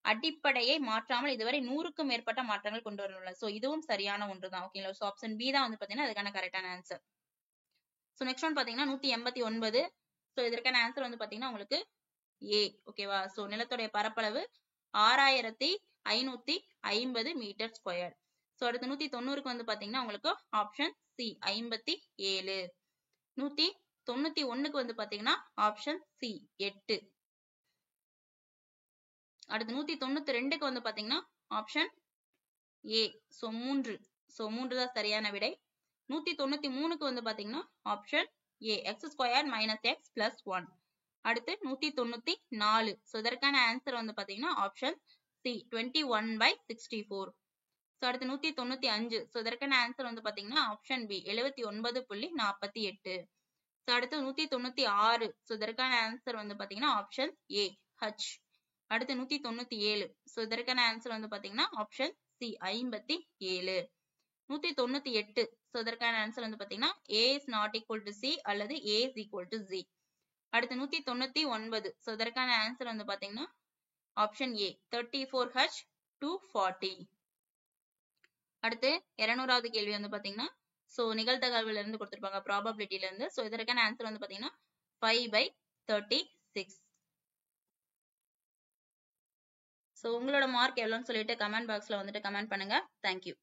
அடிப்படையை மாற்றாமல் இதுவரை 100க்கும் மேற்பட்ட மாற்றங்கள் கொண்டு வரணும்ல. சோ இதுவும் சரியான ஒன்றுதான். ஓகேங்களா? சோ ஆப்ஷன் பி தான் வந்து பாத்தீங்கன்னா அதுக்கான கரெக்டான ஆன்சர். சோ நெக்ஸ்ட் ஒன் பாத்தீங்கன்னா 189. சோ இதற்கான ஆன்சர் வந்து பாத்தீங்கன்னா உங்களுக்கு ஏ. ஓகேவா? சோ நிலத்துடைய பரப்பளவு 6550 மீட்டர் ஸ்கொயர். சோ அடுத்து 190க்கு வந்து பாத்தீங்கன்னா உங்களுக்கு ஆப்ஷன் சி 57. 191க்கு வந்து பாத்தீங்கன்னா ஆப்ஷன் சி 8. அடுத்து 192க்கு வந்து பாத்தீங்கன்னா ஆப்ஷன் ஏ. சோ 3. சோ 3 தான் சரியான விடை. 193க்கு வந்து பாத்தீங்கன்னா ஆப்ஷன் ஏ x² - x + 1. அடுத்து 194. சோ இதற்கான ஆன்சர் வந்து பாத்தீங்கன்னா ஆப்ஷன் சி 21/64. சோ அடுத்து 195. சோ இதற்கான ஆன்சர் வந்து பாத்தீங்கன்னா ஆப்ஷன் பி 79.48. சோ அடுத்து 196. சோ இதற்கான ஆன்சர் வந்து பாத்தீங்கன்னா ஆப்ஷன் ஏ h. அடுத்து 197. சோ இதற்கான ஆன்சர் வந்து பாத்தீங்கன்னா ஆப்ஷன் சி 57. 198. சோ இதற்கான ஆன்சர் வந்து பாத்தீங்கன்னா a is not equal to c அல்லது a is equal to z. அடுத்து 199. சோ இதற்கான ஆன்சர் வந்து பாத்தீங்கன்னா ஆப்ஷன் ஏ 34h 240. அடுத்து 200வது கேள்வி வந்து பாத்தீங்கன்னா சோ நிகழ்தகவுல இருந்து கொடுத்திருப்பாங்க, ப்ராபபிலிட்டில இருந்து. சோ இதற்கான ஆன்சர் வந்து பாத்தீங்கன்னா 5/36. சோ உங்களோட மார்க் எவ்வளவுன்னு சொல்லிட்டு கமெண்ட் பாக்ஸ்ல வந்துட்டு கமெண்ட் பண்ணுங்க. தேங்க்யூ.